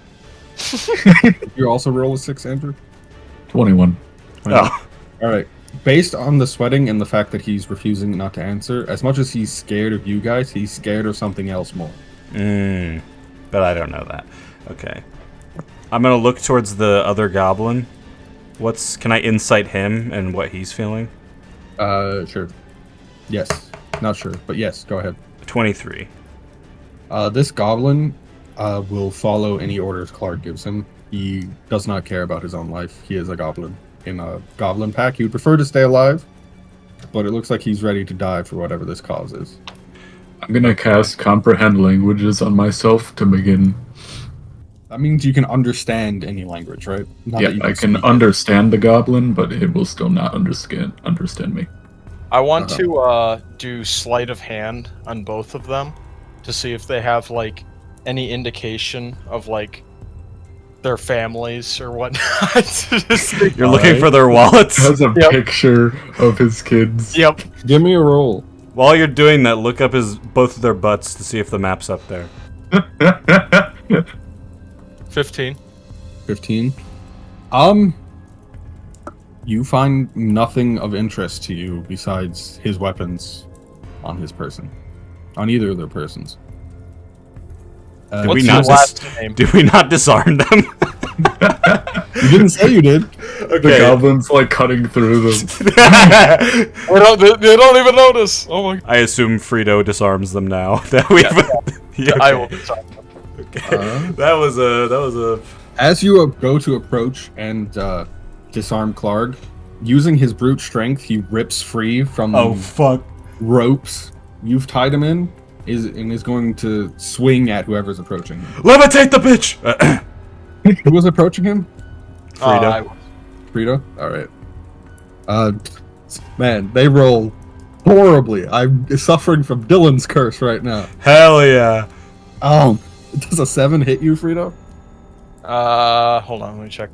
Speaker 1: You also roll a 6, Andrew?
Speaker 4: 21.
Speaker 3: Oh.
Speaker 1: Alright. Based on the sweating and the fact that he's refusing not to answer, as much as he's scared of you guys, he's scared of something else more.
Speaker 3: But I don't know that. Okay. I'm gonna look towards the other goblin. Can I insight him and what he's feeling?
Speaker 1: Sure. Yes. Not sure, but yes, go ahead.
Speaker 3: 23.
Speaker 1: This goblin will follow any orders Klarg gives him. He does not care about his own life. He is a goblin. In a goblin pack, he would prefer to stay alive, but it looks like he's ready to die for whatever this cause is.
Speaker 4: I'm gonna cast Comprehend Languages on myself to begin.
Speaker 1: That means you can understand any language, right? Not
Speaker 4: Yeah,
Speaker 1: that you
Speaker 4: I can
Speaker 1: speak it.
Speaker 4: understand the goblin, but it will still not understand me.
Speaker 2: I want to do sleight of hand on both of them to see if they have like any indication of like their families or whatnot.
Speaker 3: You're looking for their wallets?
Speaker 4: Has a
Speaker 2: Yep.
Speaker 4: picture of his kids.
Speaker 2: Yep.
Speaker 1: Give me a roll.
Speaker 3: While you're doing that, look up both of their butts to see if the map's up there.
Speaker 2: 15.
Speaker 1: 15. You find nothing of interest to you besides his weapons on his person. On either of their persons.
Speaker 3: Did
Speaker 2: What's
Speaker 3: we
Speaker 2: your
Speaker 3: not
Speaker 2: last name?
Speaker 3: Did we not disarm them?
Speaker 1: You didn't say you did.
Speaker 4: The goblin's like cutting through them.
Speaker 2: They don't even notice. Oh my.
Speaker 3: I assume Frito disarms them now. That we've. Yeah,
Speaker 2: I will.
Speaker 3: okay. That was a.
Speaker 1: As you go to approach and disarm Klarg, using his brute strength, he rips free from
Speaker 3: Oh fuck!
Speaker 1: ropes you've tied him in, and is going to swing at whoever's approaching him.
Speaker 3: Levitate the bitch.
Speaker 1: Who was approaching him?
Speaker 3: Frito.
Speaker 1: Frito? Alright. Man, they roll horribly. I'm suffering from Dylan's curse right now.
Speaker 3: Hell yeah!
Speaker 1: Does a 7 hit you, Frito?
Speaker 2: Hold on, let me check.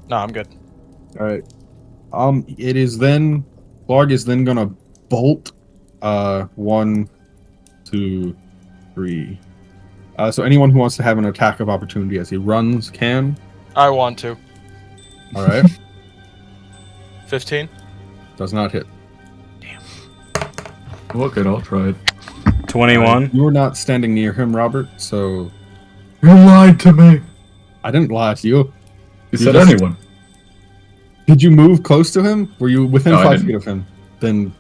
Speaker 2: No, I'm good.
Speaker 1: Alright. It is then... Klarg is then gonna bolt. 1, 2, 3. So anyone who wants to have an attack of opportunity as he runs can.
Speaker 2: I want to.
Speaker 1: Alright.
Speaker 2: 15.
Speaker 1: Does not hit.
Speaker 4: Look it, I'll try it.
Speaker 3: 21.
Speaker 1: You were not standing near him, Robert, so...
Speaker 4: You lied to me!
Speaker 1: I didn't lie to you.
Speaker 4: You said
Speaker 1: just-
Speaker 4: anyone.
Speaker 1: Did you move close to him? Were you within
Speaker 4: No, I
Speaker 1: 5
Speaker 4: didn't.
Speaker 1: feet of him? Then,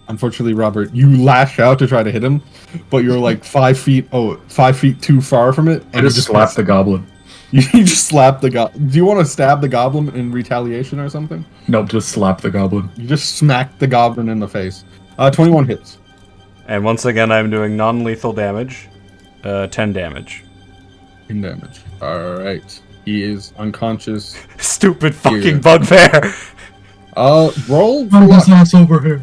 Speaker 1: unfortunately, Robert, you lash out to try to hit him, but you're like 5 feet too far from it.
Speaker 4: I
Speaker 1: And
Speaker 4: just slapped the goblin.
Speaker 1: You just slapped the goblin. Do you want to stab the goblin in retaliation or something?
Speaker 4: Nope, just slap the goblin.
Speaker 1: You just smacked the goblin in the face. 21 hits.
Speaker 3: And once again, I'm doing non-lethal damage. 10 damage.
Speaker 1: In damage. Alright. He is unconscious.
Speaker 3: Stupid fucking
Speaker 1: Here.
Speaker 3: bugbear.
Speaker 1: Roll for
Speaker 4: Bring
Speaker 1: luck.
Speaker 4: his ass over here.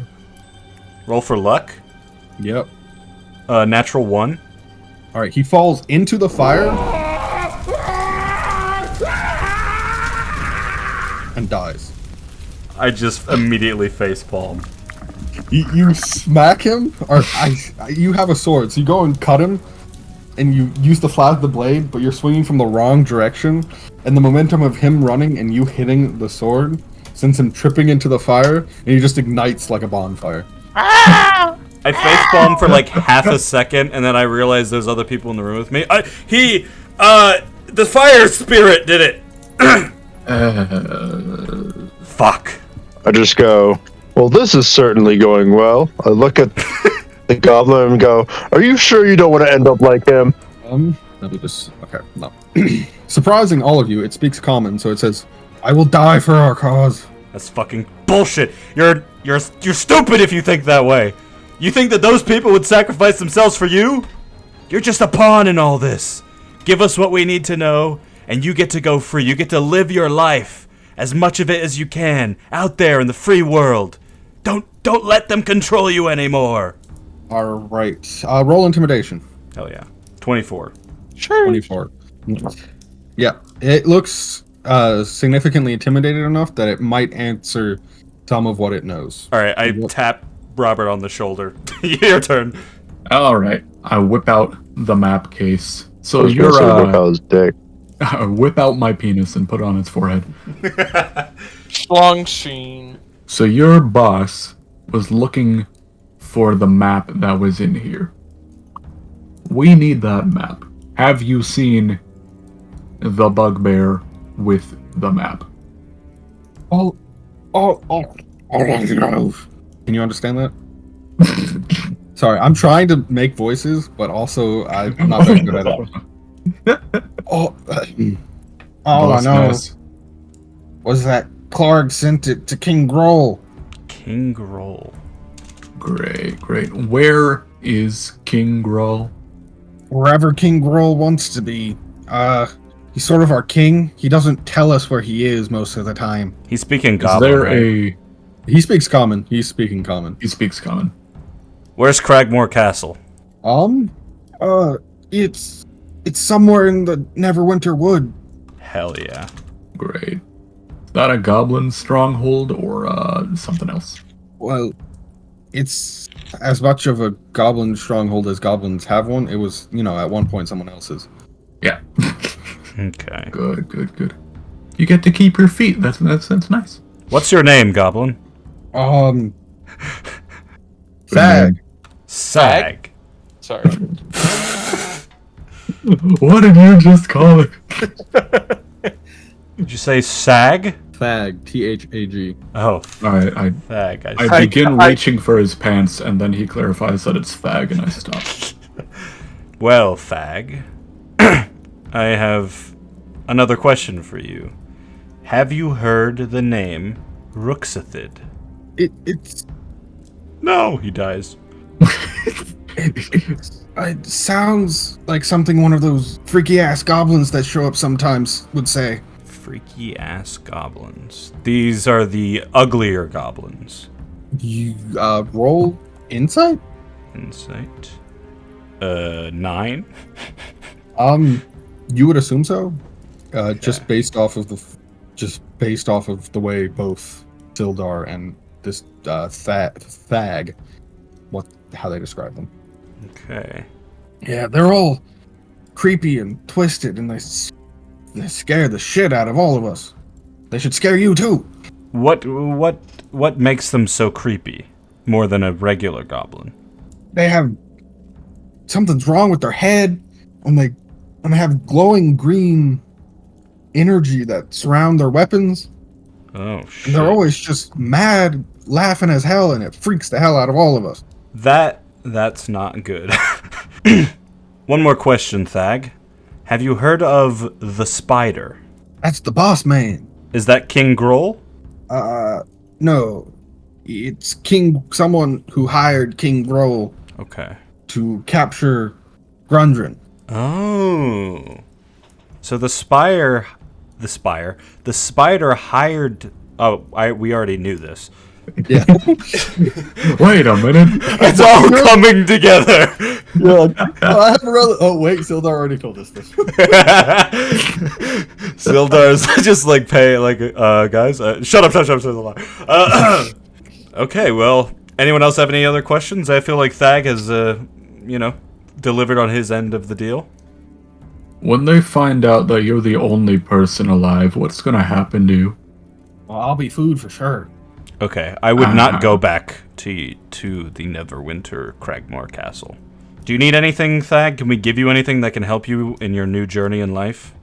Speaker 3: Roll for luck.
Speaker 1: Yep.
Speaker 3: Natural 1.
Speaker 1: Alright, he falls into the fire. And dies.
Speaker 3: I just immediately facepalm.
Speaker 1: You smack him, or you have a sword, so you go and cut him, and you use the flat of the blade, but you're swinging from the wrong direction, and the momentum of him running and you hitting the sword sends him tripping into the fire, and he just ignites like a bonfire.
Speaker 3: I facepalm for like half a second, and then I realize there's other people in the room with me. The fire spirit did it. Fuck.
Speaker 5: I just go, well, this is certainly going well. I look at the goblin and go, are you sure you don't want to end up like him?
Speaker 1: Let me just, okay, no. Surprising all of you, it speaks common, so it says, I will die for our cause.
Speaker 3: That's fucking bullshit. You're stupid if you think that way. You think that those people would sacrifice themselves for you? You're just a pawn in all this. Give us what we need to know, and you get to go free. You get to live your life as much of it as you can out there in the free world. Don't let them control you anymore.
Speaker 1: All right. Roll intimidation.
Speaker 3: Hell yeah. 24.
Speaker 1: 24. Yeah, it looks significantly intimidated enough that it might answer some of what it knows.
Speaker 3: All right, I tap Robert on the shoulder. Your turn.
Speaker 4: All right. I whip out the map case.
Speaker 5: I
Speaker 4: So
Speaker 5: was gonna
Speaker 4: you're
Speaker 5: say whip out his dick.
Speaker 4: I whip out my penis and put it on its forehead.
Speaker 2: Strong scene.
Speaker 4: So your boss was looking for the map that was in here. We need that map. Have you seen the bugbear with the map?
Speaker 1: Oh. Can you understand that? Sorry, I'm trying to make voices, but also I'm not very good at it. All I know was that Klarg sent it to King Groll.
Speaker 3: King Groll.
Speaker 4: Great. Where is King Groll?
Speaker 1: Wherever King Groll wants to be. He's sort of our king. He doesn't tell us where he is most of the time.
Speaker 3: He's speaking
Speaker 4: Is
Speaker 3: Goblin,
Speaker 4: there
Speaker 3: right?
Speaker 1: He speaks common. He's speaking common.
Speaker 4: He speaks common.
Speaker 3: Where's Cragmore Castle?
Speaker 1: It's somewhere in the Neverwinter Wood.
Speaker 3: Hell yeah.
Speaker 4: Great. Is that a goblin stronghold or something else?
Speaker 1: Well, it's as much of a goblin stronghold as goblins have one. It was, at one point someone else's.
Speaker 4: Yeah.
Speaker 3: Okay.
Speaker 4: Good. You get to keep your feet. That's nice.
Speaker 3: What's your name, Goblin?
Speaker 1: Sag.
Speaker 3: Sag.
Speaker 2: Sorry.
Speaker 4: What did you just call it?
Speaker 3: Did you say Sag?
Speaker 1: Thag. Thag.
Speaker 3: Oh,
Speaker 4: All right,
Speaker 3: Sag.
Speaker 4: I begin reaching for his pants, and then he clarifies that it's fag, and I stop.
Speaker 3: Well, Fag, I have another question for you. Have you heard the name Ruxathid?
Speaker 1: It's
Speaker 3: No, he dies.
Speaker 1: it sounds like something one of those freaky ass goblins that show up sometimes would say.
Speaker 3: Freaky ass goblins. These are the uglier goblins.
Speaker 1: You roll insight?
Speaker 3: Insight. 9?
Speaker 1: You would assume so. Just based off of the way both Sildar and this Thag, how they describe them.
Speaker 3: Okay.
Speaker 1: Yeah, they're all creepy and twisted, and they scare the shit out of all of us. They should scare you too.
Speaker 3: What makes them so creepy? More than a regular goblin?
Speaker 1: They have something's wrong with their head, and they have glowing green energy that surround their weapons.
Speaker 3: Oh shit.
Speaker 1: And they're always just mad, laughing as hell, and it freaks the hell out of all of us.
Speaker 3: That's not good. One more question, Thag. Have you heard of the Spider?
Speaker 1: That's the boss man.
Speaker 3: Is that King Groll?
Speaker 1: No. It's someone who hired King Groll
Speaker 3: Okay.
Speaker 1: to capture Grundrin.
Speaker 3: Oh. So the spider hired. Oh, we already knew this.
Speaker 1: Yeah.
Speaker 4: Wait a minute.
Speaker 3: It's all coming together.
Speaker 1: I haven't really. Oh wait, Sildar already told us this.
Speaker 3: Sildar's just guys. Shut up. Okay, well, anyone else have any other questions? I feel like Thag has, delivered on his end of the deal.
Speaker 4: When they find out that you're the only person alive, what's gonna happen to you?
Speaker 1: Well, I'll be food for sure.
Speaker 3: Okay, I would not go back to the Neverwinter Cragmore Castle. Do you need anything, Thag? Can we give you anything that can help you in your new journey in life?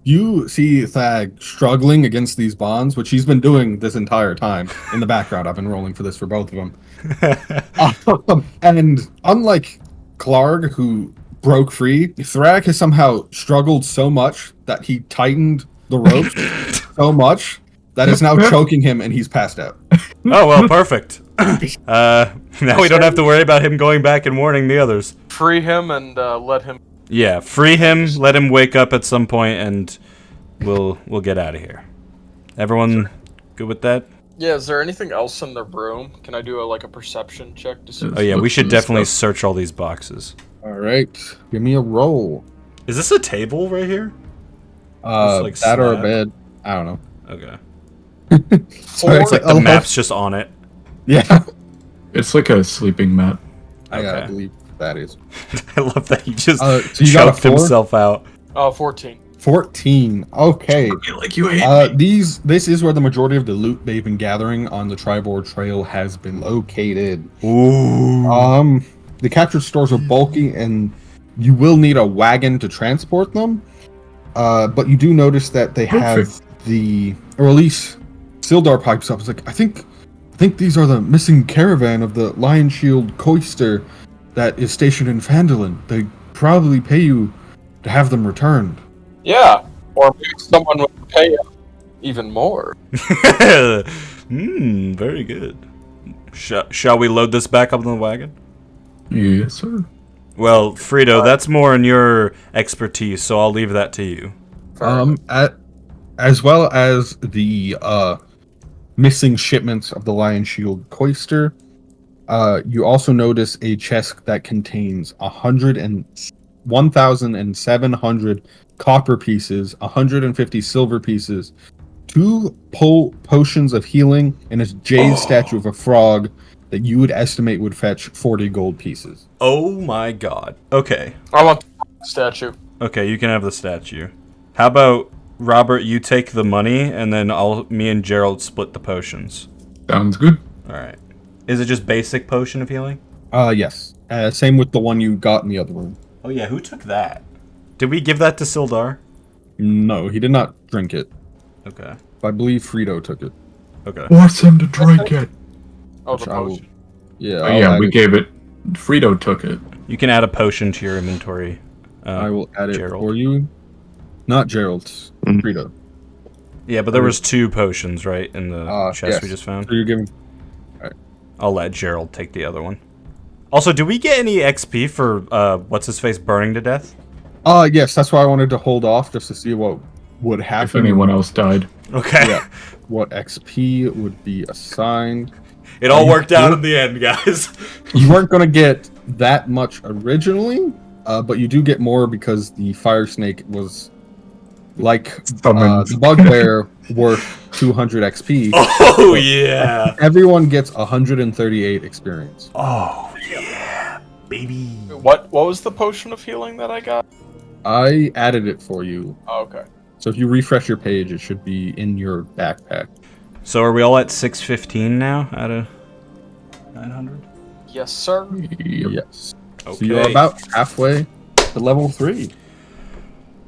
Speaker 1: You see Thag struggling against these bonds, which he's been doing this entire time in the background. I've been rolling for this for both of them. And unlike Klarg, who broke free, Thrag has somehow struggled so much that he tightened the ropes so much that it's now choking him and he's passed out.
Speaker 3: Oh, well, perfect. Now we don't have to worry about him going back and warning the others.
Speaker 2: Free him and let him.
Speaker 3: Yeah, free him, let him wake up at some point, and we'll get out of here. Everyone good with that?
Speaker 2: Yeah, is there anything else in the room? Can I do a perception check to see?
Speaker 3: Oh yeah, we
Speaker 4: Look
Speaker 3: should
Speaker 4: for the
Speaker 3: definitely
Speaker 4: stuff.
Speaker 3: search all these boxes.
Speaker 1: All right, give me a roll.
Speaker 3: Is this a table right here? Just, like,
Speaker 1: That or a
Speaker 3: slab?
Speaker 1: bed. I don't know.
Speaker 3: Okay.
Speaker 1: Sorry,
Speaker 3: It's like the map's just on it.
Speaker 1: Yeah,
Speaker 4: It's like a sleeping mat.
Speaker 1: I
Speaker 3: Okay.
Speaker 1: believe that is
Speaker 3: I love that he just
Speaker 1: so you got a
Speaker 3: choked
Speaker 1: 4?
Speaker 3: himself out.
Speaker 2: 14.
Speaker 1: 14. Okay.
Speaker 4: Like you hate me.
Speaker 1: This is where the majority of the loot they've been gathering on the Tribord Trail has been located.
Speaker 3: Ooh.
Speaker 1: The captured stores are bulky, and you will need a wagon to transport them. But you do notice that they have or at least Sildar pipes up. It's like, I think these are the missing caravan of the Lion Shield Coister that is stationed in Phandelver. They probably pay you to have them returned.
Speaker 2: Yeah, or maybe someone would pay even more.
Speaker 3: Very good. Shall we load this back up in the wagon?
Speaker 4: Yes, sir.
Speaker 3: Well, Frito, that's more in your expertise, so I'll leave that to you.
Speaker 1: As well as the missing shipments of the Lion Shield Coister, you also notice a chest that contains 1,700 copper pieces, 150 silver pieces, 2 potions of healing, and a jade statue of a frog that you would estimate would fetch 40 gold pieces.
Speaker 3: Oh my god. Okay.
Speaker 2: I want the statue.
Speaker 3: Okay, you can have the statue. How about, Robert, you take the money, and then me and Gerald split the potions.
Speaker 4: Sounds good.
Speaker 3: Alright. Is it just basic potion of healing?
Speaker 1: Yes. Same with the one you got in the other room.
Speaker 3: Oh yeah, who took that? Did we give that to Sildar?
Speaker 1: No, he did not drink it.
Speaker 3: Okay.
Speaker 1: I believe Frito took it.
Speaker 3: Okay.
Speaker 4: Force him to drink it.
Speaker 2: Oh, the
Speaker 1: Which I will-
Speaker 2: potion.
Speaker 1: Yeah,
Speaker 4: Oh,
Speaker 1: I'll
Speaker 4: yeah,
Speaker 1: add
Speaker 4: we
Speaker 1: it.
Speaker 4: gave it. Frito took it.
Speaker 3: You can add a potion to your inventory.
Speaker 1: I will add it
Speaker 3: Gerald.
Speaker 1: for you. Not Gerald's.
Speaker 5: Mm.
Speaker 1: Frito.
Speaker 3: Yeah, but there was 2 potions, right, in the chest we
Speaker 1: Yes.
Speaker 3: just found?
Speaker 1: So you're giving.
Speaker 3: I'll let Gerald take the other one. Also, do we get any XP for, what's-his-face burning to death?
Speaker 1: Yes, that's why I wanted to hold off just to see what would
Speaker 4: If
Speaker 1: happen.
Speaker 4: anyone else died.
Speaker 3: Okay.
Speaker 1: Yeah. What XP would be assigned.
Speaker 3: It all
Speaker 1: you
Speaker 3: worked out
Speaker 1: good?
Speaker 3: in the end, guys.
Speaker 1: You weren't going to get that much originally, but you do get more because the fire snake was like
Speaker 4: Summoned.
Speaker 1: the bugbear worth 200 XP.
Speaker 3: Oh, yeah.
Speaker 1: Everyone gets 138 experience.
Speaker 3: Oh, yeah, baby.
Speaker 2: What was the potion of healing that I got?
Speaker 1: I added it for you.
Speaker 2: Oh, okay.
Speaker 1: So if you refresh your page, it should be in your backpack.
Speaker 3: So are we all at 615 now out of 900?
Speaker 2: Yes, sir.
Speaker 4: Yep.
Speaker 1: Yes.
Speaker 3: Okay.
Speaker 1: So you're about halfway to level 3.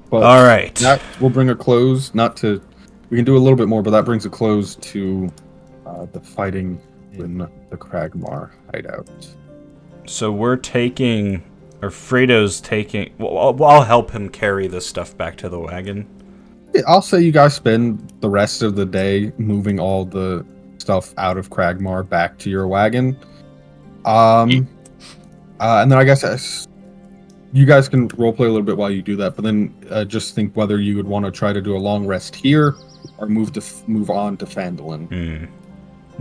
Speaker 1: But
Speaker 3: All right.
Speaker 1: that will bring a close. We can do a little bit more, but that brings a close to the fighting in the Kragmar hideout.
Speaker 3: So we're taking, or Fredo's taking. Well, I'll help him carry this stuff back to the wagon.
Speaker 1: I'll say you guys spend the rest of the day moving all the stuff out of Kragmar back to your wagon. And then I guess you guys can roleplay a little bit while you do that, but then just think whether you would want to try to do a long rest here or move on to Phandelver.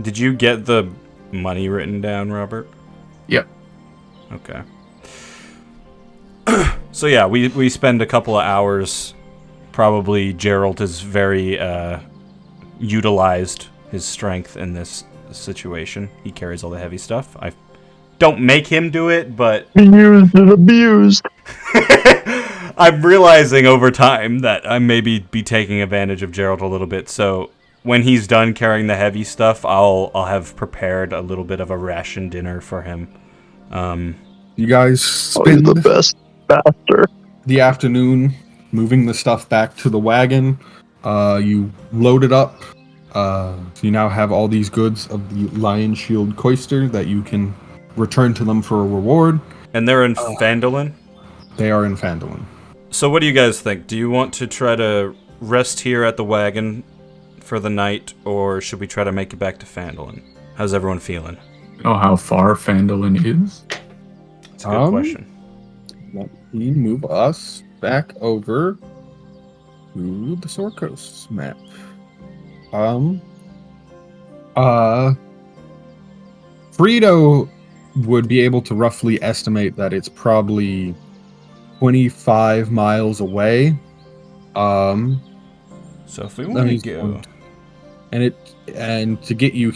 Speaker 3: Did you get the money written down, Robert?
Speaker 4: Yep.
Speaker 3: Okay. So yeah, we spend a couple of hours. Probably Gerald has very utilized his strength in this situation. He carries all the heavy stuff. I don't make him do it, but
Speaker 5: Used and abused.
Speaker 3: I'm realizing over time that I maybe be taking advantage of Gerald a little bit. So when he's done carrying the heavy stuff, I'll have prepared a little bit of a ration dinner for him.
Speaker 1: You guys
Speaker 5: Oh, he's
Speaker 1: spend
Speaker 5: the best bastard.
Speaker 1: the afternoon moving the stuff back to the wagon. You load it up. So you now have all these goods of the Lion Shield Coister that you can return to them for a reward.
Speaker 3: And they're in Phandelver.
Speaker 1: They are in Phandelver.
Speaker 3: So what do you guys think? Do you want to try to rest here at the wagon for the night, or should we try to make it back to Phandelver? How's everyone feeling?
Speaker 4: Know how far Phandelver is?
Speaker 3: That's a good question.
Speaker 1: Let me move us back over to the Sorkos map. Frito would be able to roughly estimate that it's probably 25 miles away.
Speaker 3: So if we want to
Speaker 1: me-
Speaker 3: go,
Speaker 1: and to get you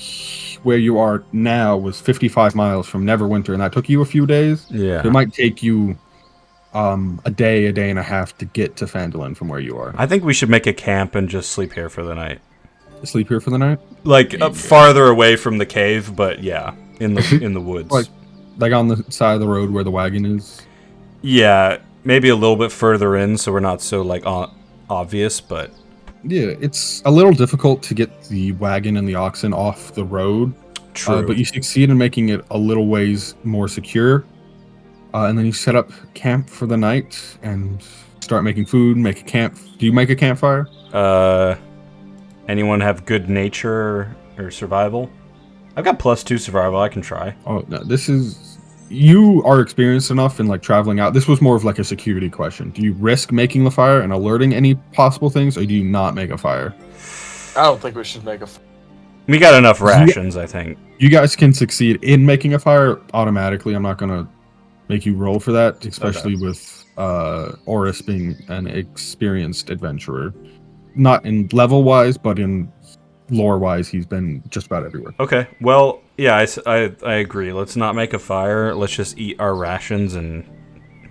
Speaker 1: where you are now was 55 miles from Neverwinter, and that took you a few days.
Speaker 3: yeah,
Speaker 1: It might take you a day and a half to get to Phandelver from where you are.
Speaker 3: I think we should make a camp and just sleep here for the night.
Speaker 1: Sleep here for the night,
Speaker 3: Like up farther away from the cave, but yeah, in the woods.
Speaker 1: like on the side of the road where the wagon is.
Speaker 3: Yeah, maybe a little bit further in, so we're not so like obvious. But
Speaker 1: Yeah, it's a little difficult to get the wagon and the oxen off the road.
Speaker 3: true.
Speaker 1: But you succeed in making it a little ways more secure. And then you set up camp for the night and start making food, make a camp. Do you make a campfire?
Speaker 3: Anyone have good nature or survival? I've got +2 survival. I can try.
Speaker 1: Oh, no, you are experienced enough in like traveling out. This was more of like a security question. Do you risk making the fire and alerting any possible things, or do you not make a fire?
Speaker 2: I don't think we should make a.
Speaker 3: We got enough rations, I think.
Speaker 1: You guys can succeed in making a fire automatically. I'm not going to make you roll for that, especially with Oris being an experienced adventurer. Not in level-wise, but in lore-wise, he's been just about everywhere.
Speaker 3: Okay. Well, yeah, I agree. Let's not make a fire. Let's just eat our rations and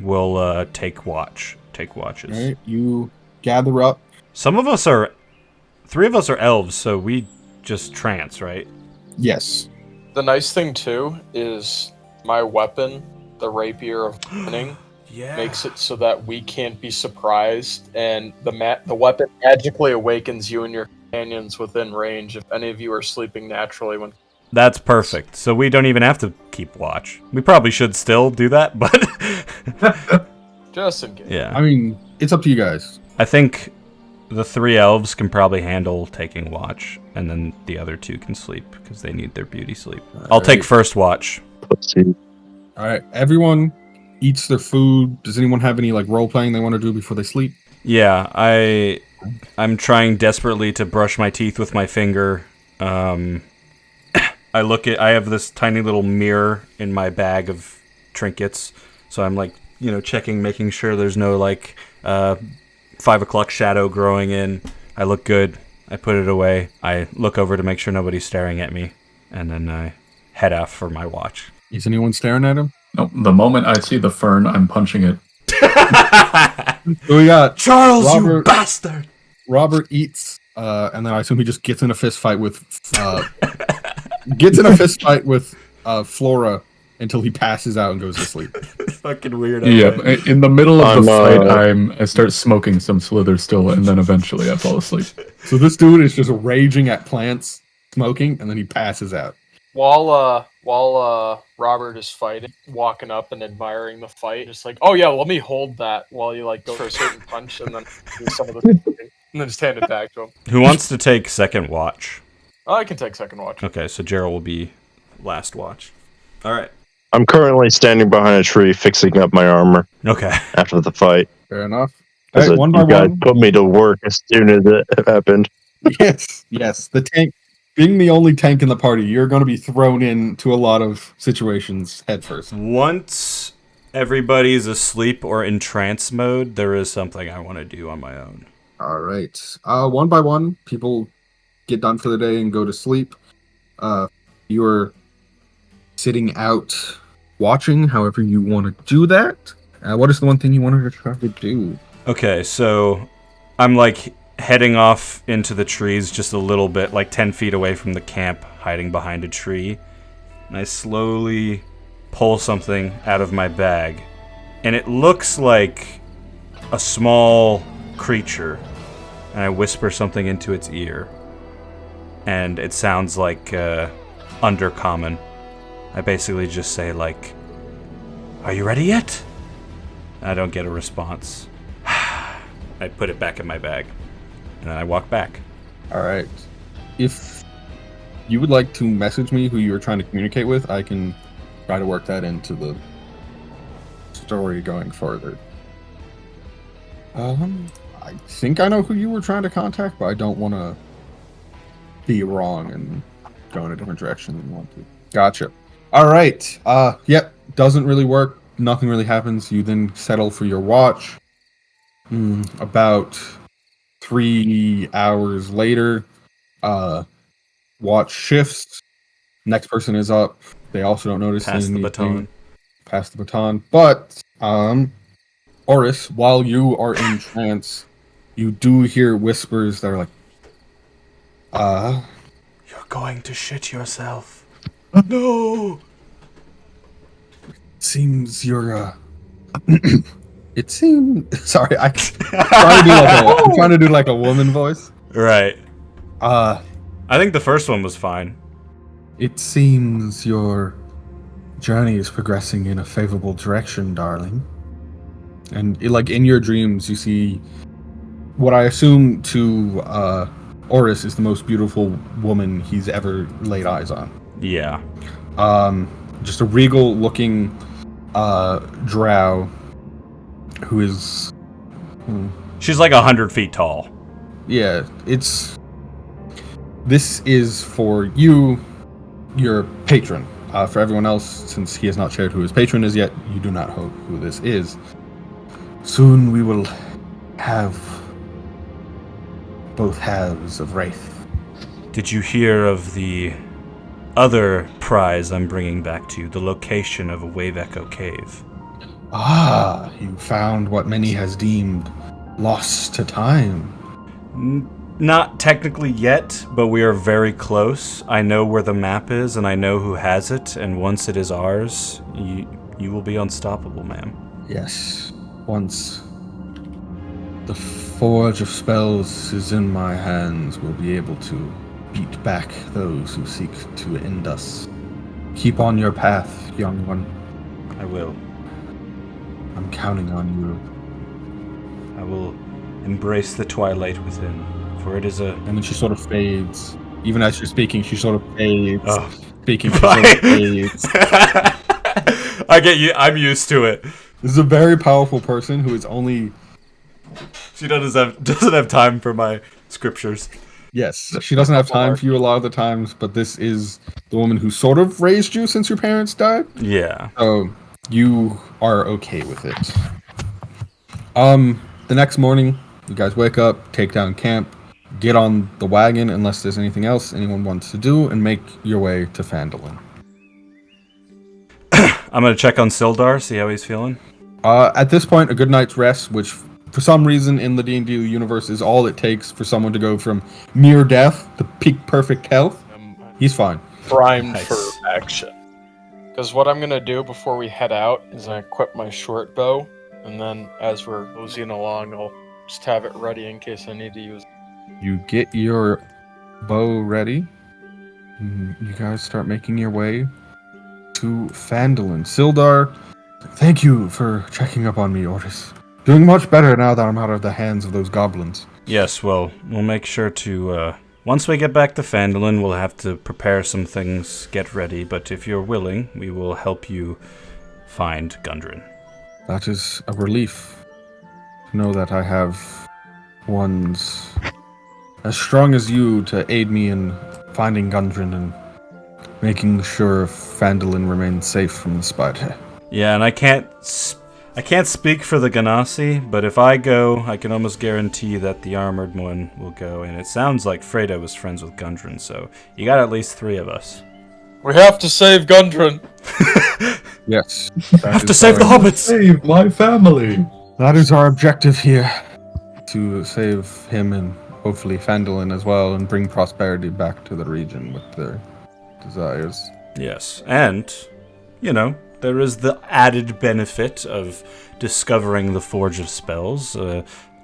Speaker 3: we'll take watches.
Speaker 1: All right, you gather up.
Speaker 3: 3 of us are elves, so we just trance, right?
Speaker 1: Yes.
Speaker 2: The nice thing too is my weapon, the rapier of winning,
Speaker 3: Yeah.
Speaker 2: makes it so that we can't be surprised, and the weapon magically awakens you and your companions within range if any of you are sleeping naturally when.
Speaker 3: That's perfect. So we don't even have to keep watch. We probably should still do that, but
Speaker 2: Just in case.
Speaker 3: yeah.
Speaker 1: I mean, it's up to you guys.
Speaker 3: I think the 3 elves can probably handle taking watch, and then the other 2 can sleep because they need their beauty sleep. I'll take first watch.
Speaker 5: Let's see.
Speaker 1: All right, everyone eats their food. Does anyone have any like role playing they want to do before they sleep?
Speaker 3: Yeah, I'm trying desperately to brush my teeth with my finger. I have this tiny little mirror in my bag of trinkets, so I'm like, checking, making sure there's no like 5 o'clock shadow growing in. I look good. I put it away. I look over to make sure nobody's staring at me, and then I head off for my watch.
Speaker 1: Is anyone staring at him?
Speaker 4: No, the moment I see the fern, I'm punching it.
Speaker 1: So we got
Speaker 3: Charles, you
Speaker 1: Robert-
Speaker 3: bastard!
Speaker 1: Robert eats, and then I assume he just gets in a fist fight with Flora until he passes out and goes to sleep.
Speaker 3: Fucking weird.
Speaker 4: Yeah, in the middle of the
Speaker 5: I'm,
Speaker 4: fight, I start smoking some Slither still, and then eventually I fall asleep.
Speaker 1: So this dude is just raging at plants, smoking, and then he passes out.
Speaker 2: While Robert is fighting, walking up and admiring the fight, just like, oh yeah, let me hold that while you like go for a certain punch and then do some of the and then just hand it back to him.
Speaker 3: Who wants to take second watch?
Speaker 2: Oh, I can take second watch.
Speaker 3: Okay, so Gerald will be last watch. All right.
Speaker 5: I'm currently standing behind a tree fixing up my armor
Speaker 3: Okay.
Speaker 5: after the fight.
Speaker 1: Fair enough. All
Speaker 5: Because
Speaker 1: right, one by
Speaker 5: you guys
Speaker 1: one.
Speaker 5: put me to work as soon as it happened.
Speaker 1: Yes. The tank, being the only tank in the party, you're going to be thrown into a lot of situations head first.
Speaker 3: Once everybody's asleep or in trance mode, there is something I want to do on my own.
Speaker 1: All right. One by one, people get done for the day and go to sleep. You're sitting out watching, however you want to do that. What is the one thing you wanted to try to do?
Speaker 3: Okay, so I'm like heading off into the trees just a little bit, like 10 feet away from the camp, hiding behind a tree. And I slowly pull something out of my bag. And it looks like a small creature. And I whisper something into its ear. And it sounds like undercommon. I basically just say like, "Are you ready yet?" I don't get a response. I put it back in my bag. And then I walk back.
Speaker 1: All right. If you would like to message me who you were trying to communicate with, I can try to work that into the story going further. I think I know who you were trying to contact, but I don't want to be wrong and go in a different direction than you want to. Gotcha. All right. Yep. Doesn't really work. Nothing really happens. You then settle for your watch. About 3 hours later, watch shifts. Next person is up. They also don't notice
Speaker 3: Pass the
Speaker 1: anything.
Speaker 3: baton.
Speaker 1: Pass the baton. But Oris, while you are in trance, you do hear whispers that are like,
Speaker 3: You're going to shit yourself. No!
Speaker 1: seems you're it seems sorry, I'm trying to do like a woman voice.
Speaker 3: Right.
Speaker 1: Uh
Speaker 3: I think the first one was fine.
Speaker 1: it seems your journey is progressing in a favorable direction, darling. And like in your dreams you see what I assume to Oris is the most beautiful woman he's ever laid eyes on.
Speaker 3: Yeah.
Speaker 1: Just a regal looking drow who is
Speaker 3: She's like 100 feet tall.
Speaker 1: yeah, this is for you, your patron. For everyone else, since he has not shared who his patron is yet, you do not know who this is. Soon we will have both halves of Wraith.
Speaker 3: Did you hear of the other prize I'm bringing back to you, the location of a Wave Echo Cave?
Speaker 1: Ah, you found what many has deemed lost to time.
Speaker 3: Not technically yet, but we are very close. I know where the map is, and I know who has it, and once it is ours, you will be unstoppable, ma'am.
Speaker 1: Yes, once the Forge of Spells is in my hands, we'll be able to beat back those who seek to end us. Keep on your path, young one.
Speaker 3: I will.
Speaker 1: I'm counting on you.
Speaker 3: I will embrace the twilight within, for it is a...
Speaker 1: And then she sort of fades. Even as she's speaking, she sort of fades.
Speaker 3: Oh.
Speaker 1: Speaking, she sort of fades.
Speaker 3: I get you. I'm used to it.
Speaker 1: This is a very powerful person who is only...
Speaker 3: She doesn't have time for my scriptures.
Speaker 1: Yes, she doesn't have time for you a lot of the times, but this is the woman who sort of raised you since your parents died.
Speaker 3: Yeah.
Speaker 1: So you are okay with it. The next morning, you guys wake up, take down camp, get on the wagon unless there's anything else anyone wants to do, and make your way to Phandelver.
Speaker 3: I'm gonna check on Sildar, see how he's feeling.
Speaker 1: At this point, a good night's rest, which for some reason in the D&D universe is all it takes for someone to go from mere death to peak perfect health. He's fine.
Speaker 2: Primed
Speaker 3: Nice.
Speaker 2: for action. Because what I'm gonna do before we head out is I equip my short bow, and then as we're moseying along, I'll just have it ready in case I need to use it.
Speaker 1: You get your bow ready. You guys start making your way to Phandelver. Sildar, thank you for checking up on me, Oris. Doing much better now that I'm out of the hands of those goblins.
Speaker 3: Yes, well, we'll make sure to, once we get back to Phandelver, we'll have to prepare some things, get ready, but if you're willing, we will help you find Gundren.
Speaker 1: That is a relief to know that I have ones as strong as you to aid me in finding Gundren and making sure Phandelver remains safe from the spider.
Speaker 3: Yeah, and I can't speak for the Ganassi, but if I go, I can almost guarantee that the armored one will go, and it sounds like Fredo was friends with Gundren, so you got at least 3 of us.
Speaker 2: We have to save Gundren!
Speaker 1: Yes.
Speaker 3: Have to save the hobbits!
Speaker 4: Save my family!
Speaker 1: That is our objective here. To save him and hopefully Phandelver as well and bring prosperity back to the region with their desires.
Speaker 3: Yes, and, you know, there is the added benefit of discovering the Forge of Spells.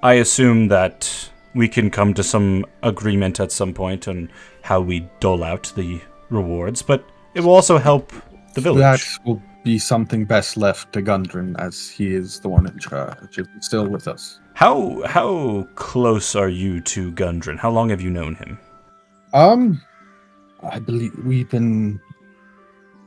Speaker 3: I assume that we can come to some agreement at some point on how we dole out the rewards, but it will also help the village.
Speaker 1: That will be something best left to Gundren, as he is the one in charge. Is still with us.
Speaker 3: How close are you to Gundren? How long have you known him?
Speaker 1: I believe we've been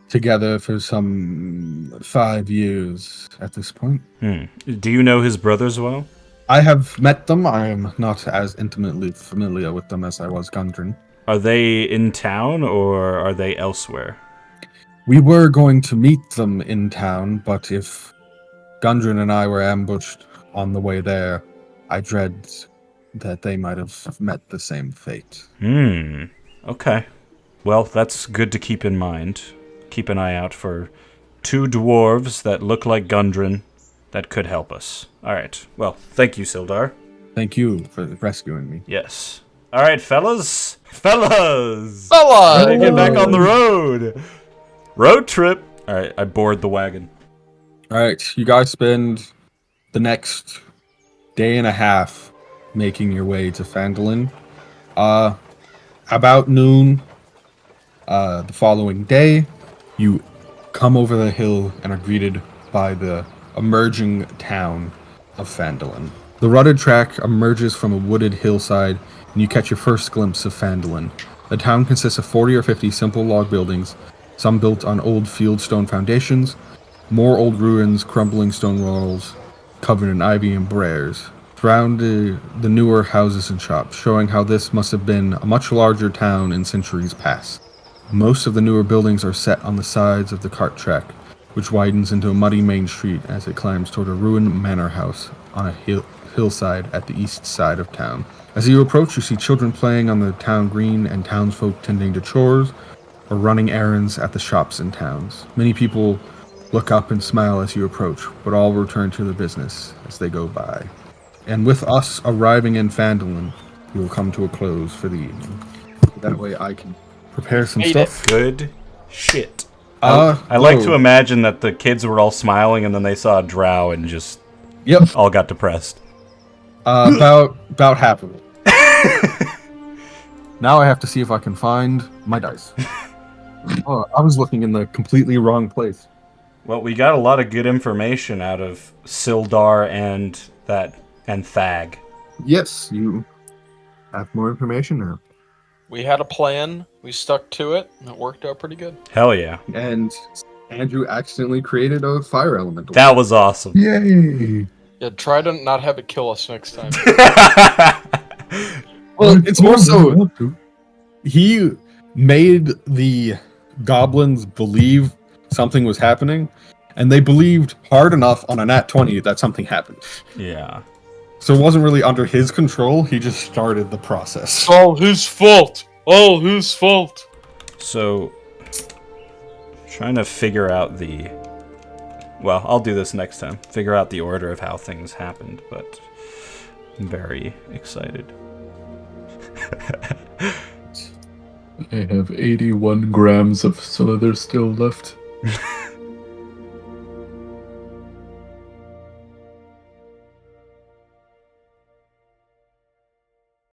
Speaker 1: together for some 5 years at this point.
Speaker 3: Do you know his brothers well?
Speaker 1: I have met them. I am not as intimately familiar with them as I was Gundren.
Speaker 3: Are they in town or are they elsewhere?
Speaker 1: We were going to meet them in town, but if Gundren and I were ambushed on the way there, I dread that they might have met the same fate.
Speaker 3: Okay. Well, that's good to keep in mind. Keep an eye out for 2 dwarves that look like Gundren that could help us. Alright. Well, thank you, Sildar.
Speaker 1: Thank you for rescuing me.
Speaker 3: Yes. Alright, fellas. Fellas!
Speaker 2: Fella!
Speaker 3: Ready to get back on the road. Road trip. Alright, I board the wagon.
Speaker 1: All right, you guys spend the next day and a half making your way to Phandelver. About noon, the following day, you come over the hill and are greeted by the emerging town of Phandelver. The rutted track emerges from a wooded hillside, and you catch your first glimpse of Phandelver. The town consists of 40 or 50 simple log buildings, some built on old fieldstone foundations, more old ruins, crumbling stone walls, covered in ivy and briars. Surround the newer houses and shops, showing how this must have been a much larger town in centuries past. Most of the newer buildings are set on the sides of the cart track, which widens into a muddy main street as it climbs toward a ruined manor house on a hillside at the east side of town. As you approach, you see children playing on the town green and townsfolk tending to chores or running errands at the shops and towns. Many people look up and smile as you approach, but all return to their business as they go by. And with us arriving in Phandelver, we will come to a close for the evening. That way I can prepare some
Speaker 2: Hate
Speaker 1: stuff.
Speaker 3: Good shit.
Speaker 1: I
Speaker 3: I like to imagine that the kids were all smiling and then they saw a drow and just
Speaker 1: Yep,
Speaker 3: all got depressed.
Speaker 1: about half of it. Now I have to see if I can find my dice. Oh, I was looking in the completely wrong place.
Speaker 3: Well, we got a lot of good information out of Sildar and Thag.
Speaker 1: Yes, you have more information now.
Speaker 2: We had a plan. We stuck to it. And it worked out pretty good.
Speaker 3: Hell yeah.
Speaker 1: And Andrew accidentally created a fire elemental.
Speaker 3: That was awesome.
Speaker 1: Yay!
Speaker 2: Yeah, try to not have it kill us next time.
Speaker 1: Well, it's more so he made the goblins believe something was happening, and they believed hard enough on a nat 20 that something happened.
Speaker 3: Yeah.
Speaker 1: So it wasn't really under his control, he just started the process.
Speaker 2: All his fault. All his fault.
Speaker 3: So, trying to figure out the... Well, I'll do this next time. Figure out the order of how things happened, but I'm very excited.
Speaker 4: I have 81 grams of slither still left.